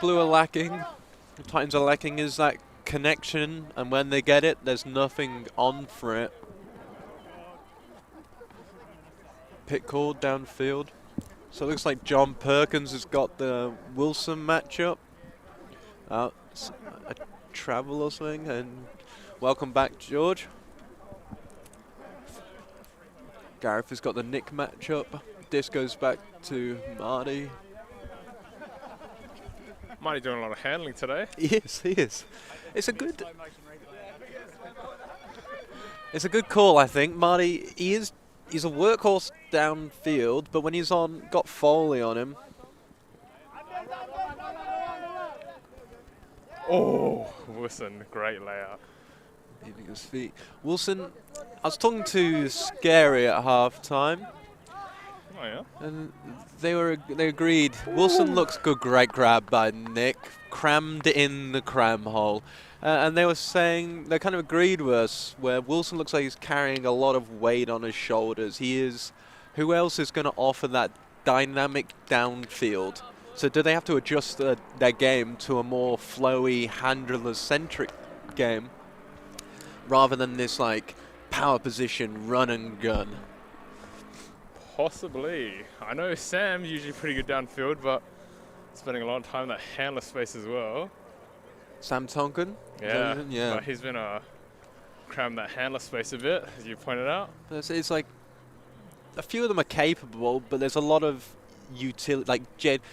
blue are lacking. Titans are lacking is that connection, and when they get it, there's nothing on for it. Pit called downfield. So it looks like John Perkins has got the Wilson matchup. A travel or something, and welcome back, George. Gareth has got the Nick matchup. This goes back to Marty. Marty doing a lot of handling today. He is. It's a good call, I think. Marty, he's a workhorse downfield, but when he's got Foley on him. Oh, Wilson, great layout. Leaving his feet. Wilson, I was talking to Scary at half-time. Oh, yeah? And they agreed. Wilson looks good. Great grab by Nick. Crammed in the cram hole. And they were saying, they kind of agreed with us, where Wilson looks like he's carrying a lot of weight on his shoulders. Who else is going to offer that dynamic downfield? So do they have to adjust their game to a more flowy, handler-centric game, rather than this like power position, run and gun? Possibly. I know Sam's usually pretty good downfield, but spending a lot of time in that handler space as well. Sam Tonkin? Yeah. Yeah. But he's been cram that handler space a bit, as you pointed out. It's like a few of them are capable, but there's a lot of utility. Like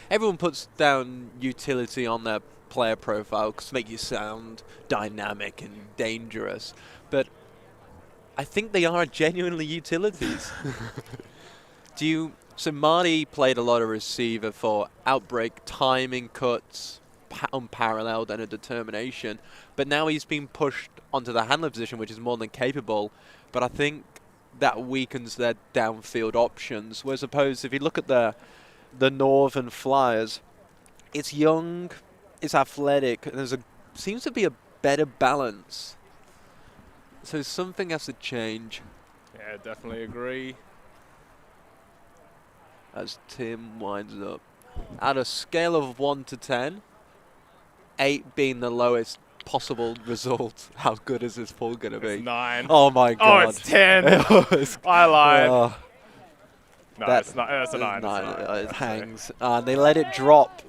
everyone puts down utility on their player profile to make you sound dynamic and dangerous, but I think they are genuinely utilities. So Marty played a lot of receiver for outbreak, timing, cuts, unparalleled, and a determination. But now he's been pushed onto the handler position, which is more than capable. But I think that weakens their downfield options. Whereas opposed, if you look at the Northern Flyers, it's young, it's athletic, and seems to be a better balance. So something has to change. Yeah, definitely agree. As Tim winds up. At a scale of 1 to 10, 8 being the lowest possible result, how good is this pool going to be? It's 9. Oh my god. Oh, it's 10. I lied. No, it's not. That's a 9. It hangs. They let it drop.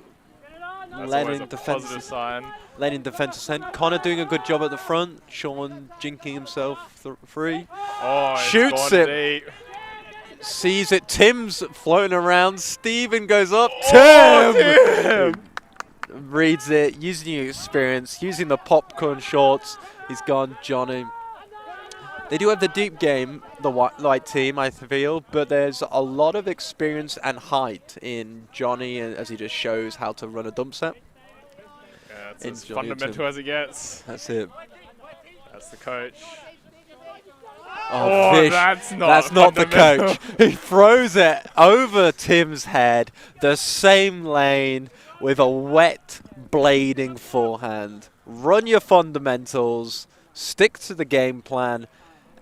That's always a positive sign. Led in defensive end. Connor doing a good job at the front. Sean jinking himself free. Oh, shoots it. Deep. Sees it. Tim's floating around. Steven goes up. Oh, Tim! Reads it. Using your experience. Using the popcorn shorts. He's gone, Johnny. They do have the deep game, the white team, I feel, but there's a lot of experience and height in Johnny as he just shows how to run a dump set. Yeah, it's as fundamental as it gets. That's it. That's the coach. Oh, Fish. That's not the coach. He throws it over Tim's head, the same lane, with a wet blading forehand. Run your fundamentals, stick to the game plan,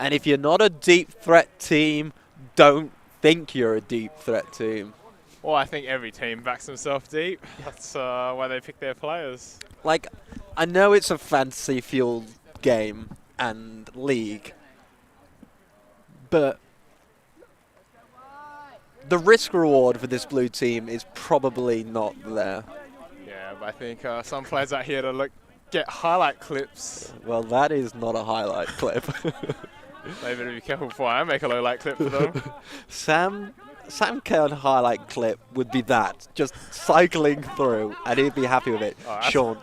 and if you're not a deep threat team, don't think you're a deep threat team. Well, I think every team backs themselves deep. That's why they pick their players. Like, I know it's a fantasy-fueled game and league, but the risk reward for this blue team is probably not there. Yeah, but I think some players out here to get highlight clips. Well, that is not a highlight clip. They better be careful before I make a low light clip for them. Sam Kern highlight clip would be that, just cycling through, and he'd be happy with it. Oh, Sean.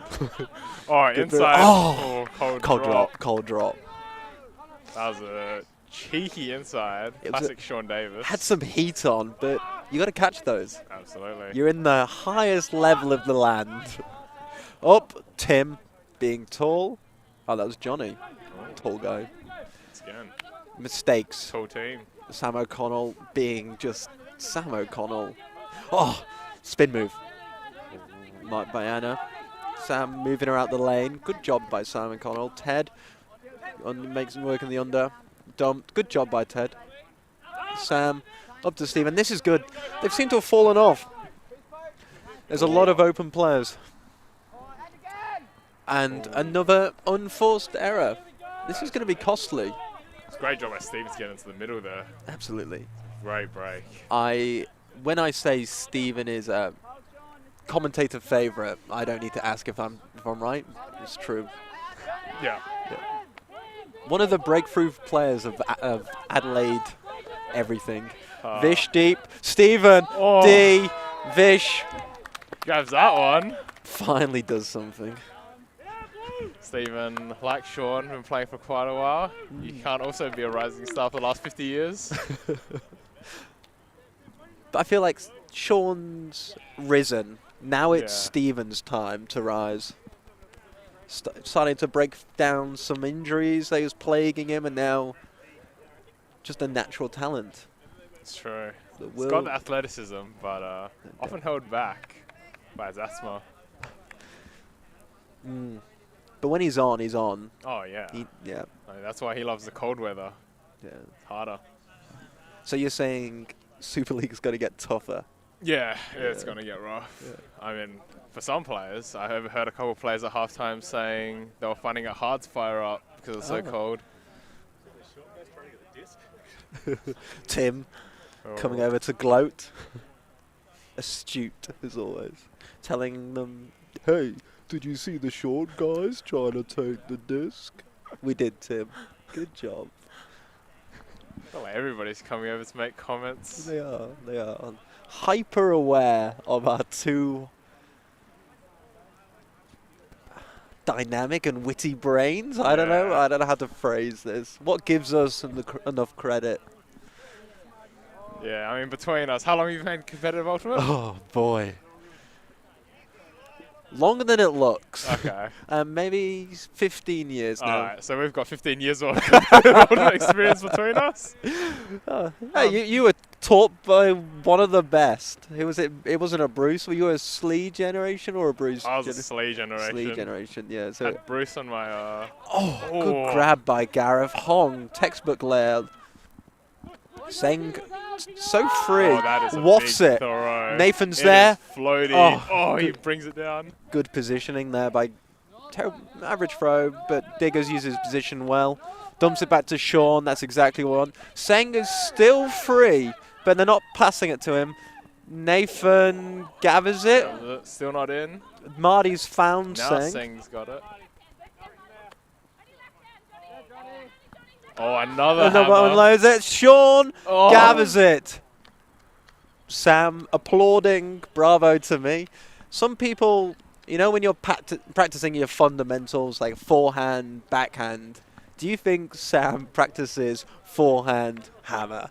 Oh, inside. Oh, cold drop. That was a cheeky inside. Classic Sean Davis. Had some heat on, but you got to catch those. Absolutely. You're in the highest level of the land. Up, Tim being tall. Oh, that was Johnny. Tall guy. Again. Mistakes. Tall team. Sam O'Connell being just Sam O'Connell. Oh, spin move. By Anna. Sam moving her out the lane. Good job by Sam O'Connell. Ted makes him work in the under. Dumped. Good job by Ted. Sam up to Steve. And this is good. They've seemed to have fallen off. There's a lot of open players. And another unforced error. This is going to be costly. It's a great job by Stevens to get into the middle there. Absolutely. Great break. When I say Steven is a commentator favourite, I don't need to ask if I'm right. It's true. Yeah. One of the breakthrough players of Adelaide everything. Vish deep. Steven. D. Vish. Grabs that one. Finally does something. Stephen, like Sean, been playing for quite a while. You can't also be a rising star for the last 50 years. But I feel like Sean's risen. Now it's Steven's time to rise. Starting to break down some injuries that was plaguing him, and now just a natural talent. It's true. He's got the athleticism, but often held back by his asthma. But when he's on, he's on. Oh, yeah. Yeah. I mean, that's why he loves the cold weather. Yeah. It's harder. So you're saying Super League's going to get tougher? Yeah, it's going to get rough. Yeah. I mean, for some players, I have heard a couple of players at halftime saying they were finding it hard to fire up because it's so cold. Tim coming over to gloat. Astute, as always. Telling them, hey, did you see the short guys trying to take the disc? We did, Tim. Good job. Well, everybody's coming over to make comments. They are. Hyper aware of our two dynamic and witty brains. I don't know. I don't know how to phrase this. What gives us enough credit? Yeah, I mean, between us, how long have you played competitive Ultimate? Oh, boy. Longer than it looks. Okay. Maybe 15 years now. Alright, so we've got 15 years of experience between us. Hey, you were taught by one of the best. Who was it? It wasn't a Bruce. Were you a Slee generation or a Bruce? I was a Slee generation. Slee generation, yeah. So had Bruce on my... good grab by Gareth Hong. Textbook layout. Seng so free. That is a wafts big it. Throw. Nathan's there. Floaty. He brings it down. Good positioning there by average throw, but Diggers uses position well. Dumps it back to Sean. That's exactly what I want. Seng is still free, but they're not passing it to him. Nathan gathers it. Still not in. Marty's found Now Seng. Seng's got it. Oh, another hammer. one unloads it. Sean gathers it. Sam applauding. Bravo to me. Some people, you know, when you're practicing your fundamentals like forehand, backhand, do you think Sam practices forehand hammer?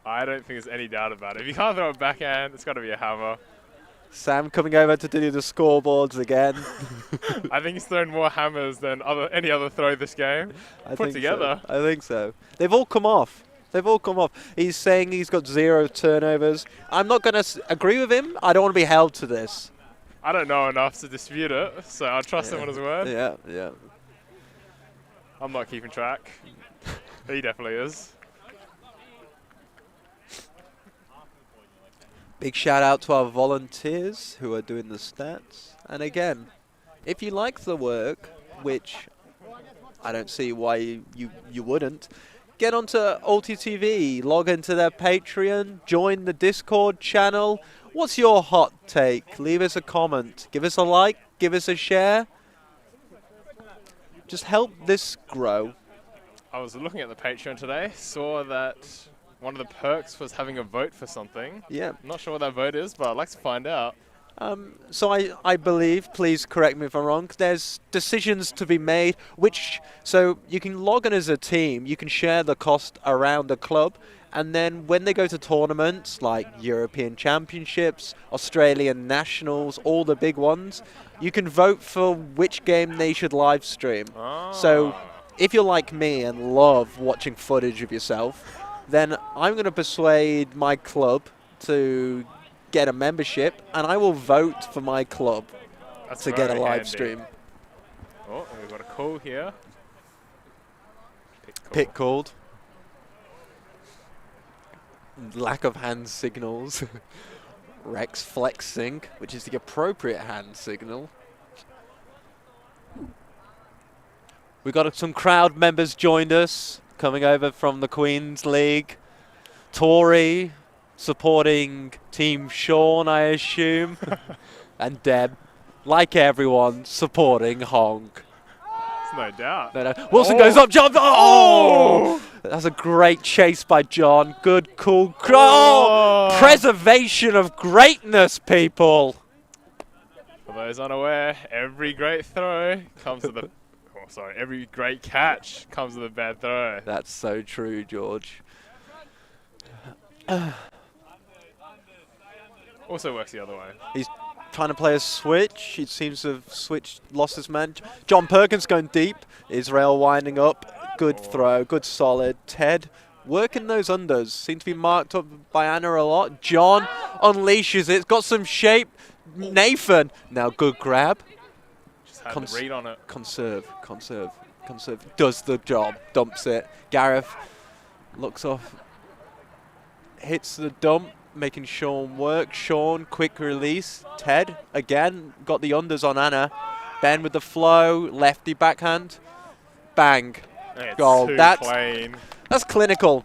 I don't think there's any doubt about it. If you can't throw a backhand, it's got to be a hammer. Sam coming over to do the scoreboards again. I think he's thrown more hammers than any other throw this game. Put together. So. I think so. They've all come off. He's saying he's got 0 turnovers. I'm not going to agree with him. I don't want to be held to this. I don't know enough to dispute it, so I'll trust him on his word. Yeah. I'm not keeping track. He definitely is. Big shout out to our volunteers who are doing the stats. And again, if you like the work, which I don't see why you wouldn't, get onto UltiTV, log into their Patreon, join the Discord channel. What's your hot take? Leave us a comment. Give us a like. Give us a share. Just help this grow. I was looking at the Patreon today, saw that one of the perks was having a vote for something. Yeah. I'm not sure what that vote is, but I'd like to find out. So I believe, please correct me if I'm wrong, there's decisions to be made, so you can log in as a team, you can share the cost around the club, and then when they go to tournaments like European Championships, Australian Nationals, all the big ones, you can vote for which game they should live stream. So if you're like me and love watching footage of yourself, then I'm going to persuade my club to get a membership, and I will vote for my club to get a live stream. Oh, we've got a call here. Pit called. Lack of hand signals. Rex flexing, which is the appropriate hand signal. We got some crowd members joined us, coming over from the Queen's League. Tori supporting Team Sean, I assume. And Deb, like everyone, supporting Honk. There's no doubt. No. Wilson goes up, jump. Oh! That's a great chase by John. Good, cool. Preservation of greatness, people. For those unaware, every great throw comes with a... every great catch comes with a bad throw. That's so true, George. Also works the other way. He's trying to play a switch. He seems to have switched, lost his man. John Perkins going deep. Israel winding up. Good throw, good solid. Ted working those unders. Seems to be marked up by Anna a lot. John unleashes it. It's got some shape. Nathan, now good grab. Just had the read on it. Conserve. Does the job. Dumps it. Gareth looks off. Hits the dump, making Sean work. Sean, quick release. Ted, again, got the unders on Anna. Ben with the flow, lefty backhand. Bang. Goal. That's clinical.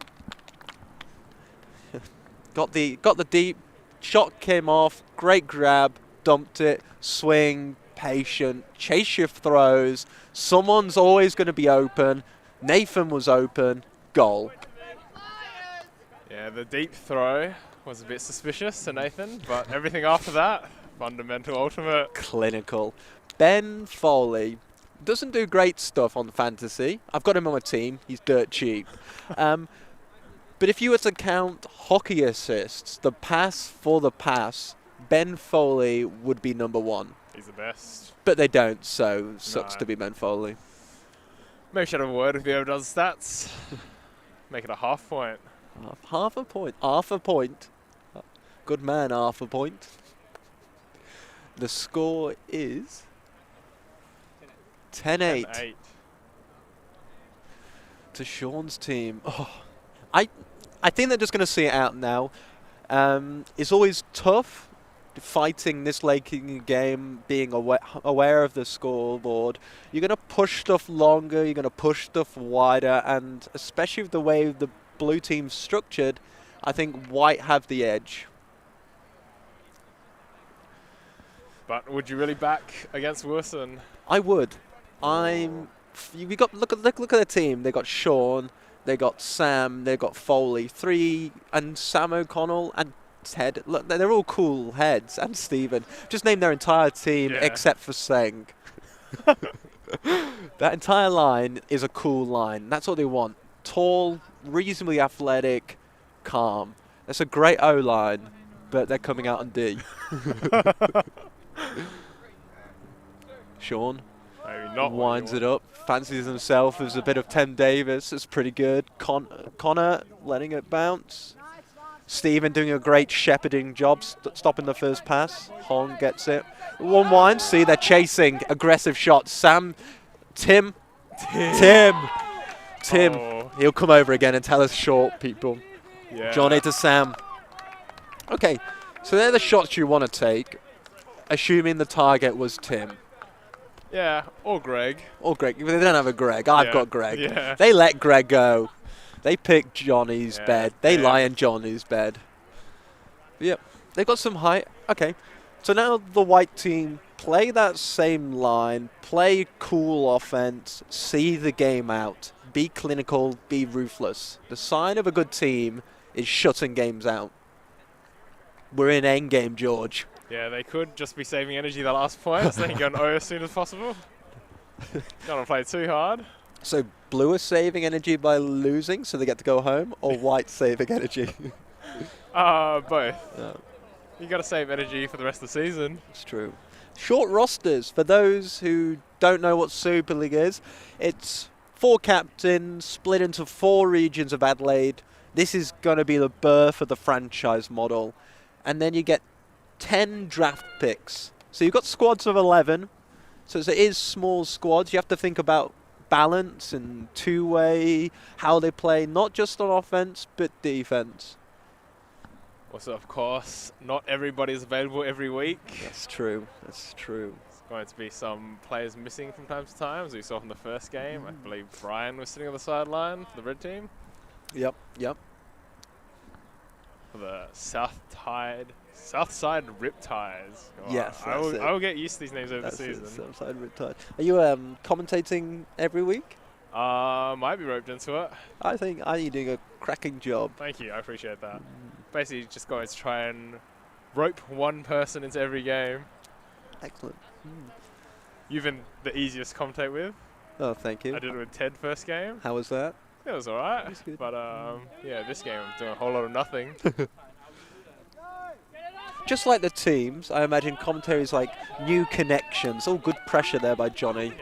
got the deep. Shot came off. Great grab. Dumped it. Swing. Patient. Chase your throws. Someone's always going to be open. Nathan was open. Goal. Yeah, the deep throw was a bit suspicious to Nathan, but everything after that, fundamental, ultimate. Clinical. Ben Foley doesn't do great stuff on fantasy. I've got him on my team. He's dirt cheap. But if you were to count hockey assists, the pass for the pass, Ben Foley would be number one. He's the best. But they don't, so sucks to be Ben Foley. Maybe should have a word with whoever does stats. Make it a half point. Half a point. Half a point. Good man, half a point. The score is 10-8. 10-8. To Sean's team. Oh, I think they're just going to see it out now. It's always tough fighting this late in the game, being aware of the scoreboard. You're going to push stuff longer, you're going to push stuff wider, and especially with the way the blue team's structured, I think white have the edge. But would you really back against Wilson? I would. We got look at the team. They got Sean, they got Sam, they got Foley, and Sam O'Connell and Ted. Look, they're all cool heads, and Stephen. Just name their entire team except for Seng. That entire line is a cool line. That's what they want. Tall, reasonably athletic, calm. That's a great O-line, but they're coming out on D. Sean winds it up, fancies himself as a bit of Tim Davis. It's pretty good. Connor letting it bounce. Stephen doing a great shepherding job, stopping the first pass. Hong gets it. One wind. See, they're chasing aggressive shots. Tim. Oh. He'll come over again and tell us short, people. Yeah. Johnny to Sam. Okay, so they're the shots you want to take, assuming the target was Tim. Yeah, or Greg. They don't have a Greg. I've got Greg. Yeah. They let Greg go. They pick Johnny's bed. They lie in Johnny's bed. Yep. They've got some height. Okay. So now the white team play that same line, play cool offense, see the game out, be clinical, be ruthless. The sign of a good team is shutting games out. We're in endgame, George. Yeah, they could just be saving energy the last point, so they can go an O as soon as possible. Don't want to play too hard. So blue is saving energy by losing, so they get to go home, or white saving energy? Both. You got to save energy for the rest of the season. It's true. Short rosters. For those who don't know what Super League is, it's 4 captains split into 4 regions of Adelaide. This is going to be the birth of the franchise model. And then you get 10 draft picks. So you've got squads of 11. So it is small squads. You have to think about balance and two-way, how they play, not just on offense, but defense. Also, of course, not everybody is available every week. That's true. That's true. It's going to be some players missing from time to time, as we saw from the first game. I believe Brian was sitting on the sideline for the red team. Yep. For the Southside Riptides. Oh, Yes, I will, that's it. I will get used to these names over That's the season. Southside Riptide. Are you commentating every week? Might be roped into it. I think you're doing a cracking job. Thank you, I appreciate that. Basically, just going to try and rope one person into every game. Excellent. You've been the easiest to commentate with. Oh, thank you. I did it with Ted first game. How was that? It was alright. That's good. But yeah, this game I'm doing a whole lot of nothing. Just like the teams, I imagine commentary is like new connections. All good pressure there by Johnny.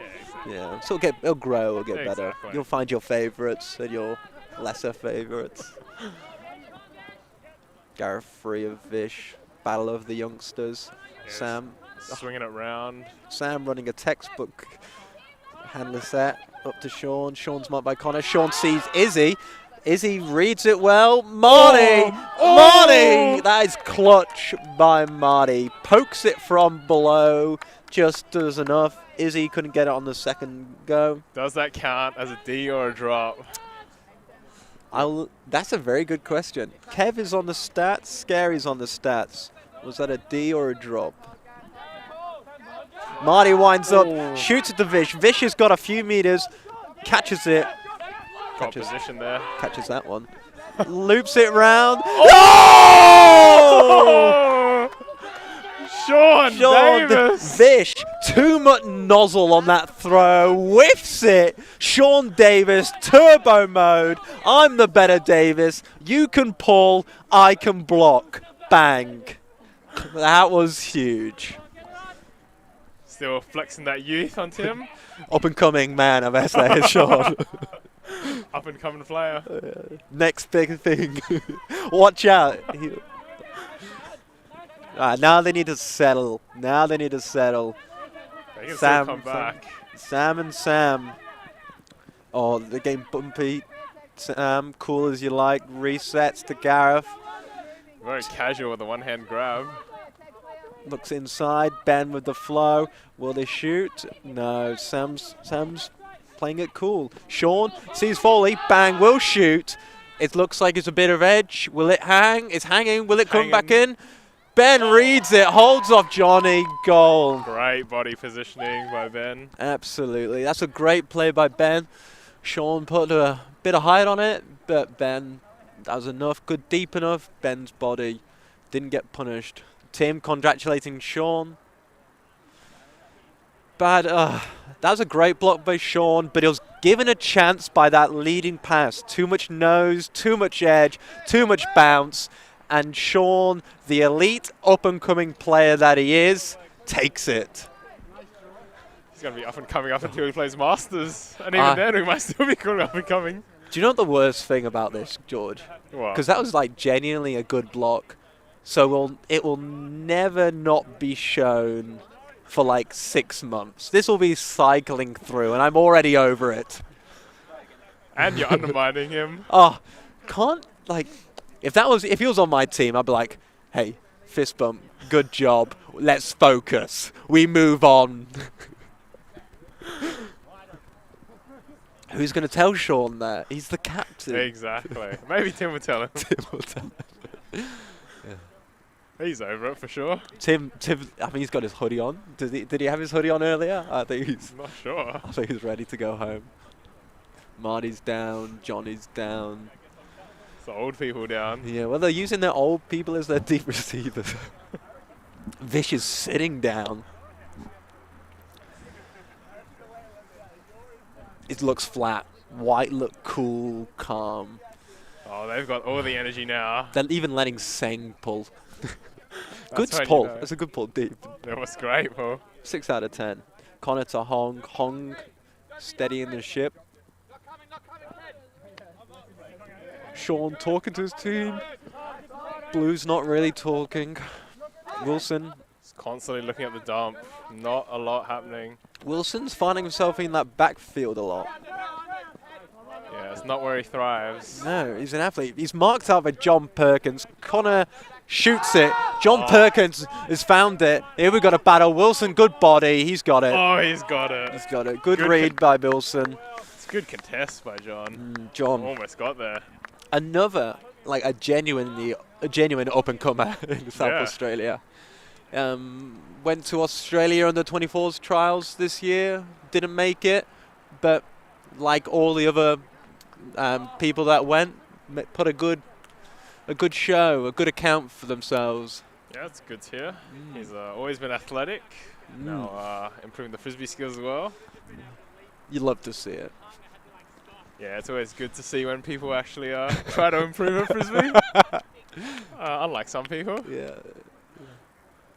Yeah, so it'll grow, it'll get better. Exactly. You'll find your favourites and your lesser favourites. Gareth free of Vish. Battle of the youngsters. Yes. Sam. Swinging it round. Sam running a textbook handler set. Up to Sean. Sean's marked by Connor. Sean sees Izzy. Izzy reads it well. Marty! Marty! That is clutch by Marty. Pokes it from below. Just does enough. Izzy couldn't get it on the second go. Does that count as a D or a drop? That's a very good question. Kev is on the stats. Scary's on the stats. Was that a D or a drop? Marty winds up, shoots at the Vish. Vish has got a few meters, catches it. Got position there. Catches that one. Loops it round. Oh! Sean Davis! Vish, too much nozzle on that throw. Whiffs it. Sean Davis, turbo mode. I'm the better Davis. You can pull, I can block. Bang. That was huge. Still flexing that youth onto him. Up and coming man of SA, Sean. Up and coming player. Next big thing. Watch out. Now they need to settle. They can still come back. Sam and Sam. Oh, the game bumpy. Sam, cool as you like. Resets to Gareth. Very casual with a one-hand grab. Looks inside. Ben with the flow. Will they shoot? No. Sam's playing it cool. Sean sees Foley. Bang. Will shoot. It looks like it's a bit of edge. Will it hang? It's hanging. Will it come back in? Ben reads it. Holds off Johnny. Goal. Great body positioning by Ben. Absolutely. That's a great play by Ben. Sean put a bit of height on it, but Ben, that was enough. Good deep enough. Ben's body didn't get punished. Tim congratulating Sean. Bad. That was a great block by Sean, but it was given a chance by that leading pass. Too much nose, too much edge, too much bounce. And Sean, the elite up-and-coming player that he is, takes it. He's going to be up and coming up until he plays Masters. And even then, we might still be calling up and coming. Do you know what the worst thing about this, George? What? Because that was like genuinely a good block. So it will never not be shown for like 6 months. This will be cycling through, and I'm already over it. And you're undermining him. Oh, can't, like, if he was on my team, I'd be like, hey, fist bump, good job, let's focus, we move on. Who's going to tell Sean that? He's the captain. Exactly. Maybe Tim will tell him. Tim will tell him. He's over it for sure. Tim, I mean, he's got his hoodie on. Did he have his hoodie on earlier? I think he's Not sure. ready to go home. Marty's down. Johnny's down. It's the old people down. Yeah, well, they're using their old people as their deep receivers. Vish is sitting down. It looks flat. White look cool, calm. Oh, they've got all the energy now. They're even letting Seng pull. Good when you pull. know. That's a good pull deep. That was great, Paul. 6 out of 10. Connor to Hong. Hong steadying the ship. Sean talking to his team. Blue's not really talking. Wilson. He's constantly looking at the dump. Not a lot happening. Wilson's finding himself in that backfield a lot. Yeah, it's not where he thrives. No, he's an athlete. He's marked out by John Perkins. Connor shoots it. John Perkins has found it. Here we got a battle. Wilson, good body. He's got it. Oh, he's got it. He's got it. Good Good read by Wilson. It's a good contest by John. John, Almost got there. another like a genuine up and comer in South Yeah. Australia. Went to Australia under 24s trials this year. Didn't make it, but like all the other people that went, put a good show, a good account for themselves. Yeah, it's good to hear. He's always been athletic. Now improving the frisbee skills as well. You love to see it. Yeah, it's always good to see when people actually try to improve at frisbee. Unlike some people. Yeah.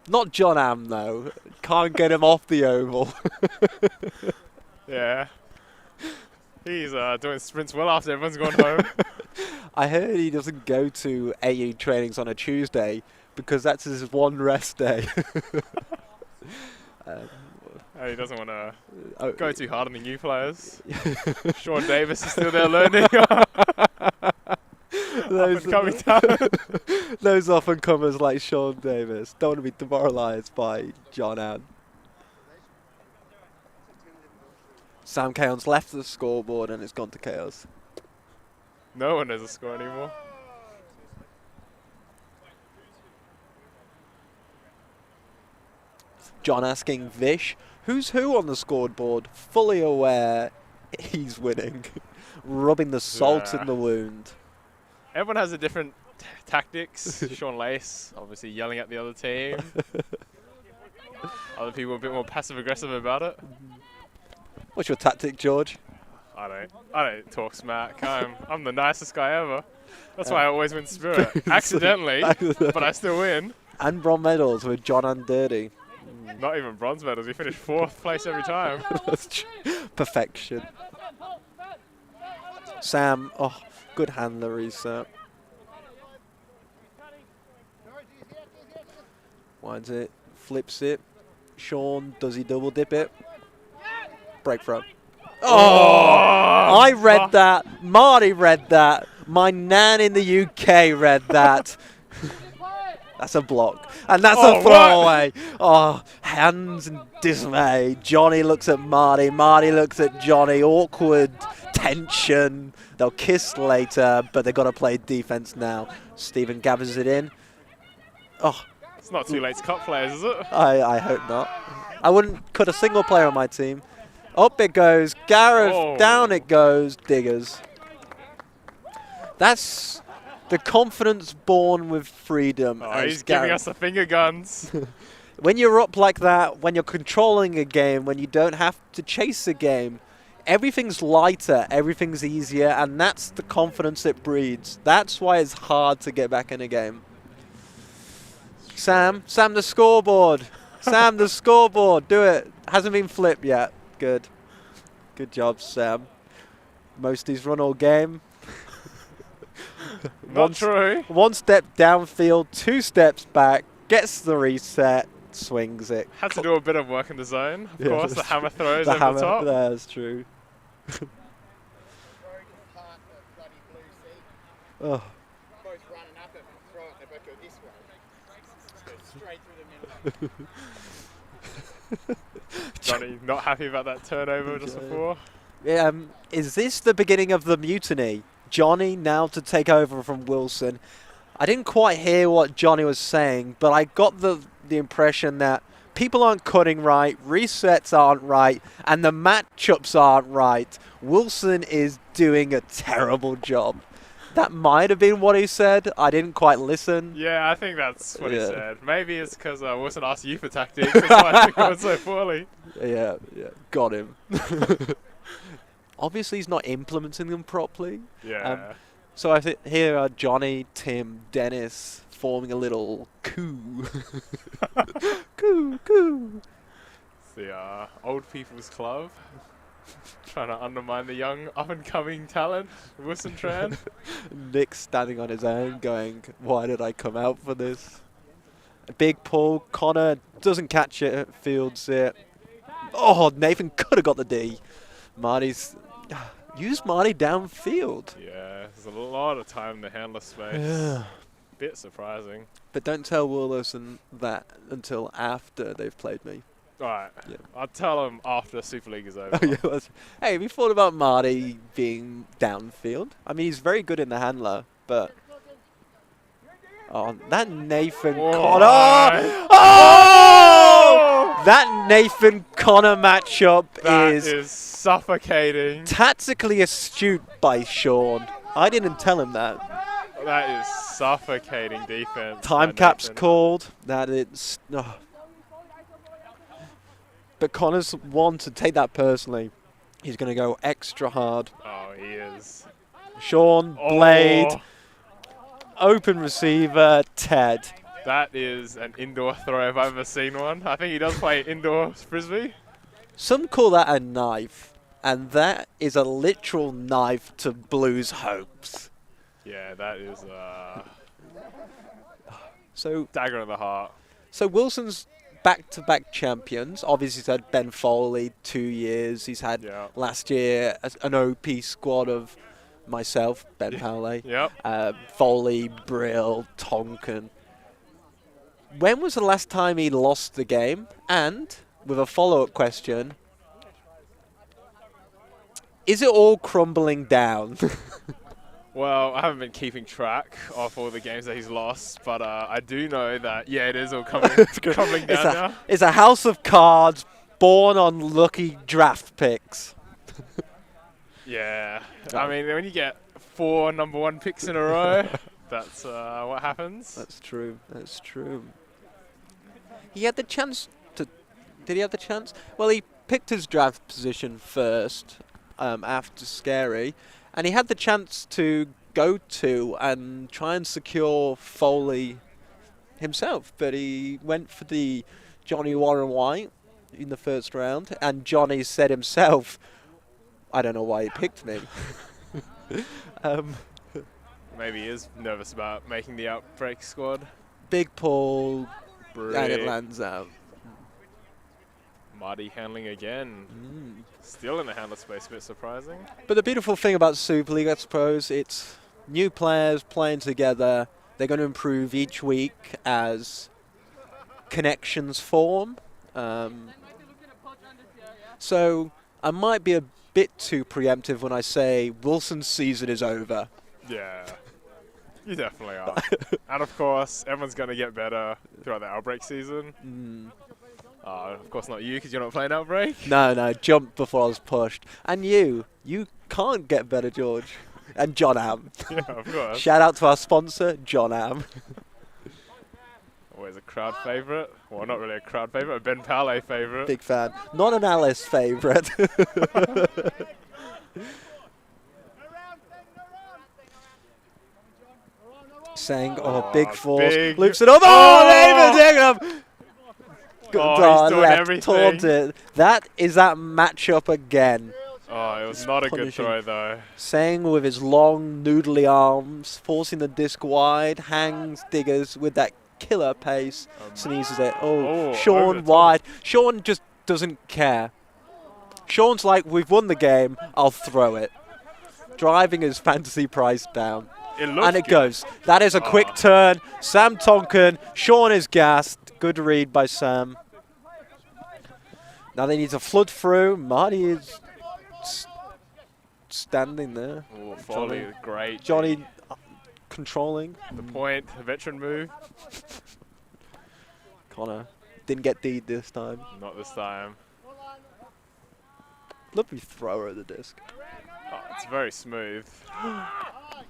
Not John Am though. Can't get him off the oval. Yeah. He's doing sprints well after everyone's gone home. I heard he doesn't go to AE trainings on a Tuesday because that's his one rest day. He doesn't want to Oh, go too hard on the new players. Sean Davis is still there learning. those, Coming down. those often comers like Sean Davis don't want to be demoralised by John Ann. Sam Keon's left the scoreboard and it's gone to chaos. No one has a score anymore. John asking Vish, who's who on the scoreboard, fully aware he's winning, rubbing the salt in the wound. Everyone has a different tactics. Sean Lace, obviously yelling at the other team. Other people a bit more passive aggressive about it. What's your tactic, George? I don't talk smack. I'm the nicest guy ever. That's why I always win Spirit. Accidentally, but I still win. And bronze medals with John and Dirty. Not even bronze medals. We finish 4th place every time. Perfection. Sam, oh, good handler reset. Winds it, flips it. Sean, does he double dip it? Break throw. Oh! I read that. Marty read that. My nan in the UK read that. That's a block. And that's a throwaway. Oh, hands in dismay. Johnny looks at Marty. Marty looks at Johnny. Awkward tension. They'll kiss later, but they've got to play defense now. Stephen gathers it in. Oh, It's not too late to cut players, is it? I hope not. I wouldn't cut a single player on my team. Up it goes. Gareth. Oh. Down it goes. Diggers. That's the confidence born with freedom. Oh, as he's giving Gareth. us the finger guns. When you're up like that, when you're controlling a game, when you don't have to chase a game, everything's lighter, everything's easier, and that's the confidence it breeds. That's why it's hard to get back in a game. Sam the scoreboard. Sam, the scoreboard. Do it. Hasn't been flipped yet. Good. Good job, Sam. Mostly's run all game. Not true. 1 step downfield, 2 steps back, gets the reset, swings it. Had to do a bit of work in the zone. Of Yeah, course, the that's hammer throws The over hammer, the top. that's true. Oh. Both running up it and throw it, they both go this way. Go straight through the middle. Johnny not happy about that turnover just before. Is this the beginning of the mutiny? Johnny now to take over from Wilson. I didn't quite hear what Johnny was saying, but I got the impression that people aren't cutting right, resets aren't right, and the matchups aren't right. Wilson is doing a terrible job. That might have been what he said. I didn't quite listen. Yeah, I think that's what he Yeah. said. Maybe it's because Wilson asked you for tactics. That's why it's going so poorly. Yeah, got him. Obviously, he's not implementing them properly. Yeah. So I think here are Johnny, Tim, Dennis forming a little coup. coup. It's the old people's club. Trying to undermine the young up-and-coming talent, Wilson Tran. Nick standing on his own going, why did I come out for this? A big pull. Connor doesn't catch it, fields it. Oh, Nathan could have got the D. Marty's... Use Marty downfield. Yeah, there's a lot of time in the handler space. Yeah. Bit surprising. But don't tell Wilson that until after they've played me. Alright, Yeah. I'll tell him after Super League is over. Oh, yeah, hey, have you thought about Marty being downfield? I mean, he's very good in the handler, but... Oh, that Nathan Whoa. Connor! Oh! That Nathan Connor matchup That is is suffocating. tactically astute by Sean. I didn't tell him that. That is suffocating defense. Time by cap's Nathan. called. That it's... Oh. But Connor's one to take that personally. He's going to go extra hard. Oh, he is. Sean, Blade, Oh, open receiver, Ted. that is an indoor throw if I've ever seen one. I think he does play indoor frisbee. Some call that a knife, and that is a literal knife to Blues' hopes. Yeah, that is So dagger in the heart. Wilson's back-to-back champions. Obviously, he's had Ben Foley 2 years. He's had Yeah. last year an OP squad of myself, Ben Powley, Yep. Foley, Brill, Tonkin. When was the last time he lost the game? And with a follow-up question, is it all crumbling down? Well, I haven't been keeping track of all the games that he's lost, but I do know that, yeah, it is all crumbling down now. It's a house of cards born on lucky draft picks. Yeah. I mean, when you get 4 #1 picks in a row, that's what happens. That's true. That's true. He had the chance to... Did he have the chance? Well, he picked his draft position first after Scary, and he had the chance to go to and try and secure Foley himself, but he went for the Johnny Warren White in the first round, and Johnny said himself, I don't know why he picked me. Maybe he is nervous about making the outbreak squad. Big Paul, Brick. and it lands out. Marty handling again. Still in the handler space, a bit surprising. But the beautiful thing about Super League, I suppose, it's new players playing together. They're going to improve each week as connections form. So I might be a bit too preemptive when I say Wilson's season is over. Yeah, you definitely are. And of course, everyone's going to get better throughout the outbreak season. Of course not you, because you're not playing outbreak. No, jump before I was pushed. And you can't get better, George. And John Am. Yeah, of course. Shout out to our sponsor, John Am. Always a crowd favourite. Well, not really a crowd favourite, a Ben Powley favourite. Big fan. Not an Alice favourite. Saying, big force. big. Loops it up. David Dignam! He's doing everything. Taunted. That is that matchup again. Oh, it was not a good punishing. throw, though. Saying with his long, noodly arms, forcing the disc wide, hangs diggers with that killer pace, sneezes it. over Sean the top. wide. Sean just doesn't care. Sean's like, we've won the game, I'll throw it. Driving his fantasy price down. It It goes. That is a quick turn. Sam Tonkin. Sean is gassed. Good read by Sam. Now they need to flood through. Marty is standing there. Oh, Foley is great. Johnny controlling. The point, the veteran move. Connor didn't get D'd this time. Not this time. Lovely thrower at the disc. Oh, it's very smooth.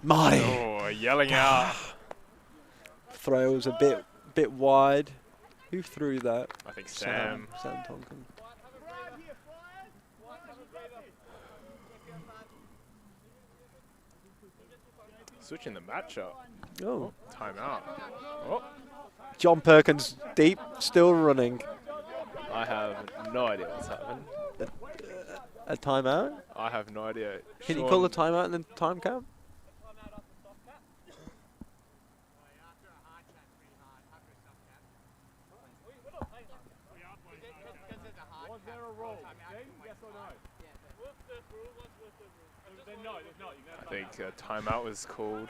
Marty. Oh, yelling out. Throws a bit wide. Who threw that? I think Sam. Sam Tonkin. Switching the matchup. Oh. Timeout. Oh, John Perkins deep, still running. I have no idea what's happened. A timeout? I have no idea. Can you call a timeout in the time count? I think a timeout was called.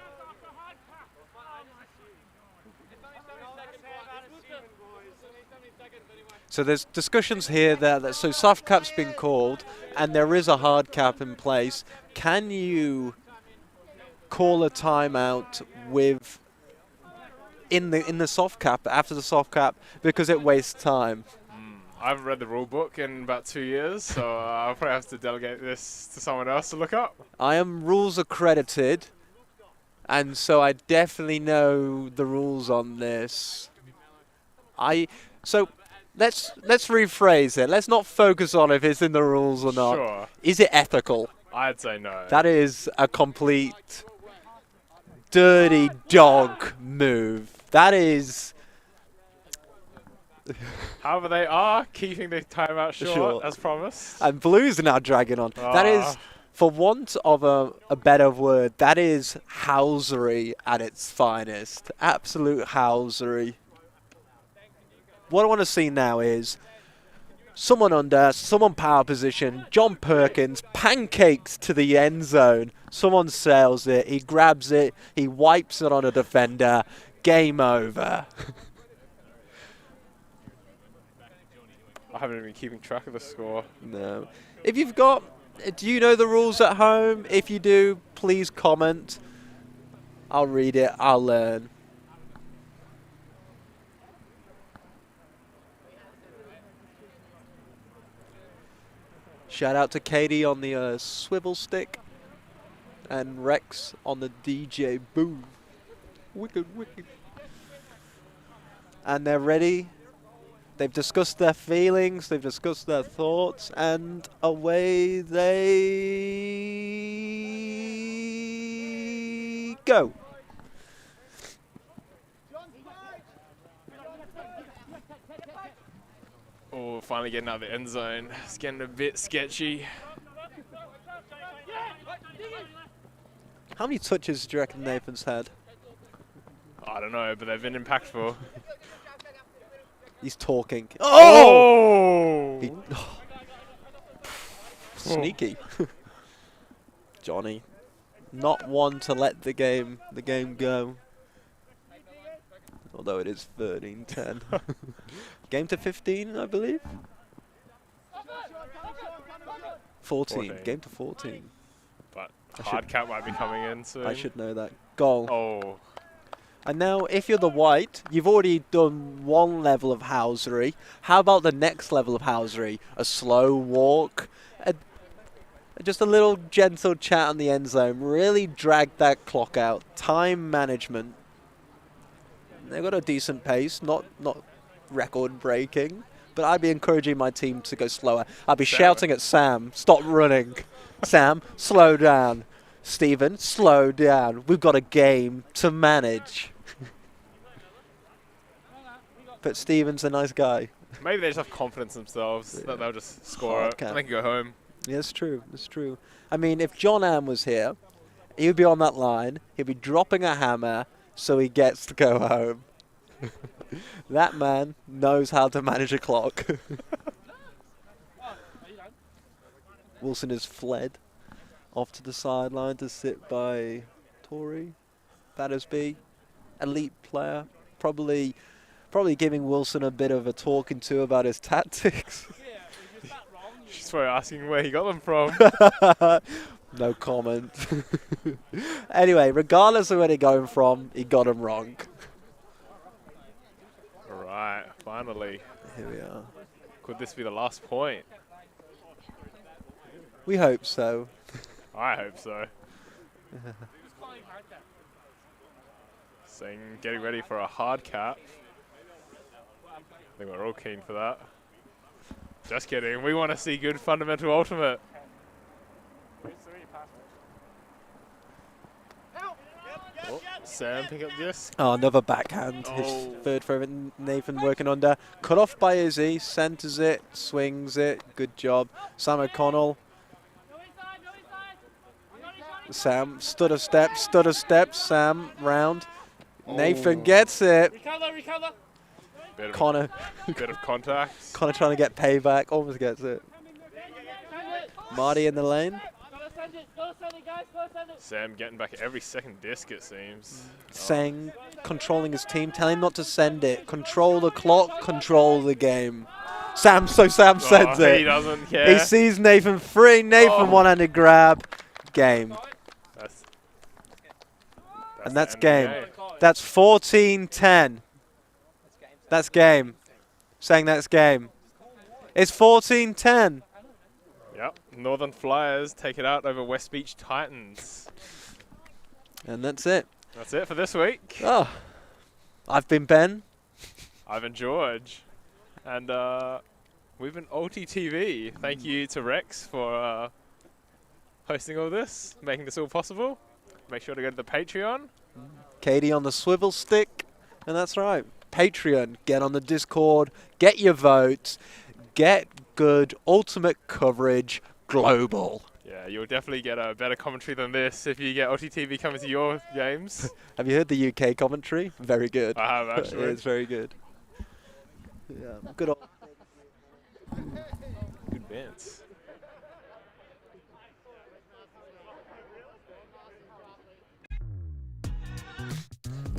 So there's discussions here that so soft cap's been called, and there is a hard cap in place. Can you call a timeout with in the soft cap after the soft cap because it wastes time? I haven't read the rule book in about 2 years, so I'll probably have to delegate this to someone else to look up. I am rules accredited, and so I definitely know the rules on this. So let's rephrase it. Let's not focus on if it's in the rules or not. Sure. Is it ethical? I'd say no. That is a complete dirty dog move. That is. However, they are keeping the timeout short, as promised. And Blue's now dragging on. That is, for want of a better word, that is housery at its finest. Absolute housery. What I want to see now is someone under, someone power position, John Perkins, pancakes to the end zone. Someone sails it, he grabs it, he wipes it on a defender. Game over. I haven't been keeping track of the score. No. If you've got, do you know the rules at home? If you do, please comment. I'll read it, I'll learn. Shout out to Katie on the swivel stick. And Rex on the DJ boom. Wicked, wicked. And they're ready. They've discussed their feelings, they've discussed their thoughts, and away they go. Oh, finally getting out of the end zone. It's getting a bit sketchy. How many touches do you reckon Nathan's had? I don't know, but they've been impactful. He's talking. Oh! He, Sneaky. Johnny. Not one to let the game go. Although it is 13-10. Game to 15, I believe. 14. Game to 14. But hard cap might be coming in soon. I should know that. Goal. Oh. And now, if you're the white, you've already done one level of housery. How about the next level of housery? A slow walk, just a little gentle chat on the end zone. Really drag that clock out. Time management. They've got a decent pace, not record breaking, but I'd be encouraging my team to go slower. I'd be shouting at Sam, stop running. Sam, slow down. Stephen, slow down. We've got a game to manage. But Stephen's a nice guy. Maybe they just have confidence in themselves that they'll just score it and they can go home. Yeah, it's true. It's true. I mean, if John Am was here, he would be on that line. He'd be dropping a hammer so he gets to go home. That man knows how to manage a clock. Wilson has fled off to the sideline to sit by Tory. Battersby, elite player, probably giving Wilson a bit of a talking to about his tactics. She's probably asking where he got them from. No comment. Anyway, regardless of where he got him from, he got him wrong. Alright, finally. Here we are. Could this be the last point? We hope so. I hope so. Getting ready for a hard cap. I think we're all keen for that. Just kidding. We want to see good fundamental ultimate. Oh, Sam pick up this. Oh, another backhand. His third for Nathan working under. Cut off by Izzy. Centers it. Swings it. Good job. Sam O'Connell. Sam stood a step. Sam round. Nathan gets it. Recover. Connor. Bit of contact. Connor trying to get payback. Almost gets it. Marty in the lane. Sam getting back every second disc, it seems. Saying, controlling his team, telling him not to send it. Control the clock, control the game. Sam sends it. He doesn't care. He sees Nathan free. Nathan one-handed grab. Game. And that's game. That's 14-10. That's game. Saying that's game. It's 14-10. Yep. Northern Flyers take it out over West Beach Titans. And that's it. That's it for this week. Oh, I've been Ben. I've been George. And we've been OTTV. Thank you to Rex for hosting all this, making this all possible. Make sure to go to the Patreon. Katie on the swivel stick. And that's right. Patreon. Get on the Discord. Get your votes. Get good ultimate coverage global. Yeah, you'll definitely get a better commentary than this if you get OTTV coming to your games. Have you heard the UK commentary? Very good. I have, actually. It's very good. Yeah, good old. Good bands.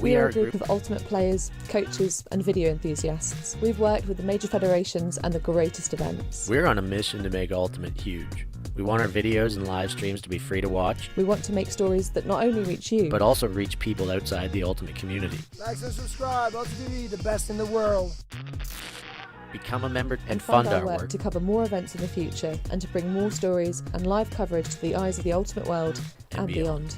We are a group of ultimate players, coaches and video enthusiasts. We've worked with the major federations and the greatest events. We're on a mission to make Ultimate huge. We want our videos and live streams to be free to watch. We want to make stories that not only reach you, but also reach people outside the Ultimate community. Like and subscribe, UltimateTV, the best in the world. Become a member and fund fund our work to cover more events in the future and to bring more stories and live coverage to the eyes of the ultimate world and beyond.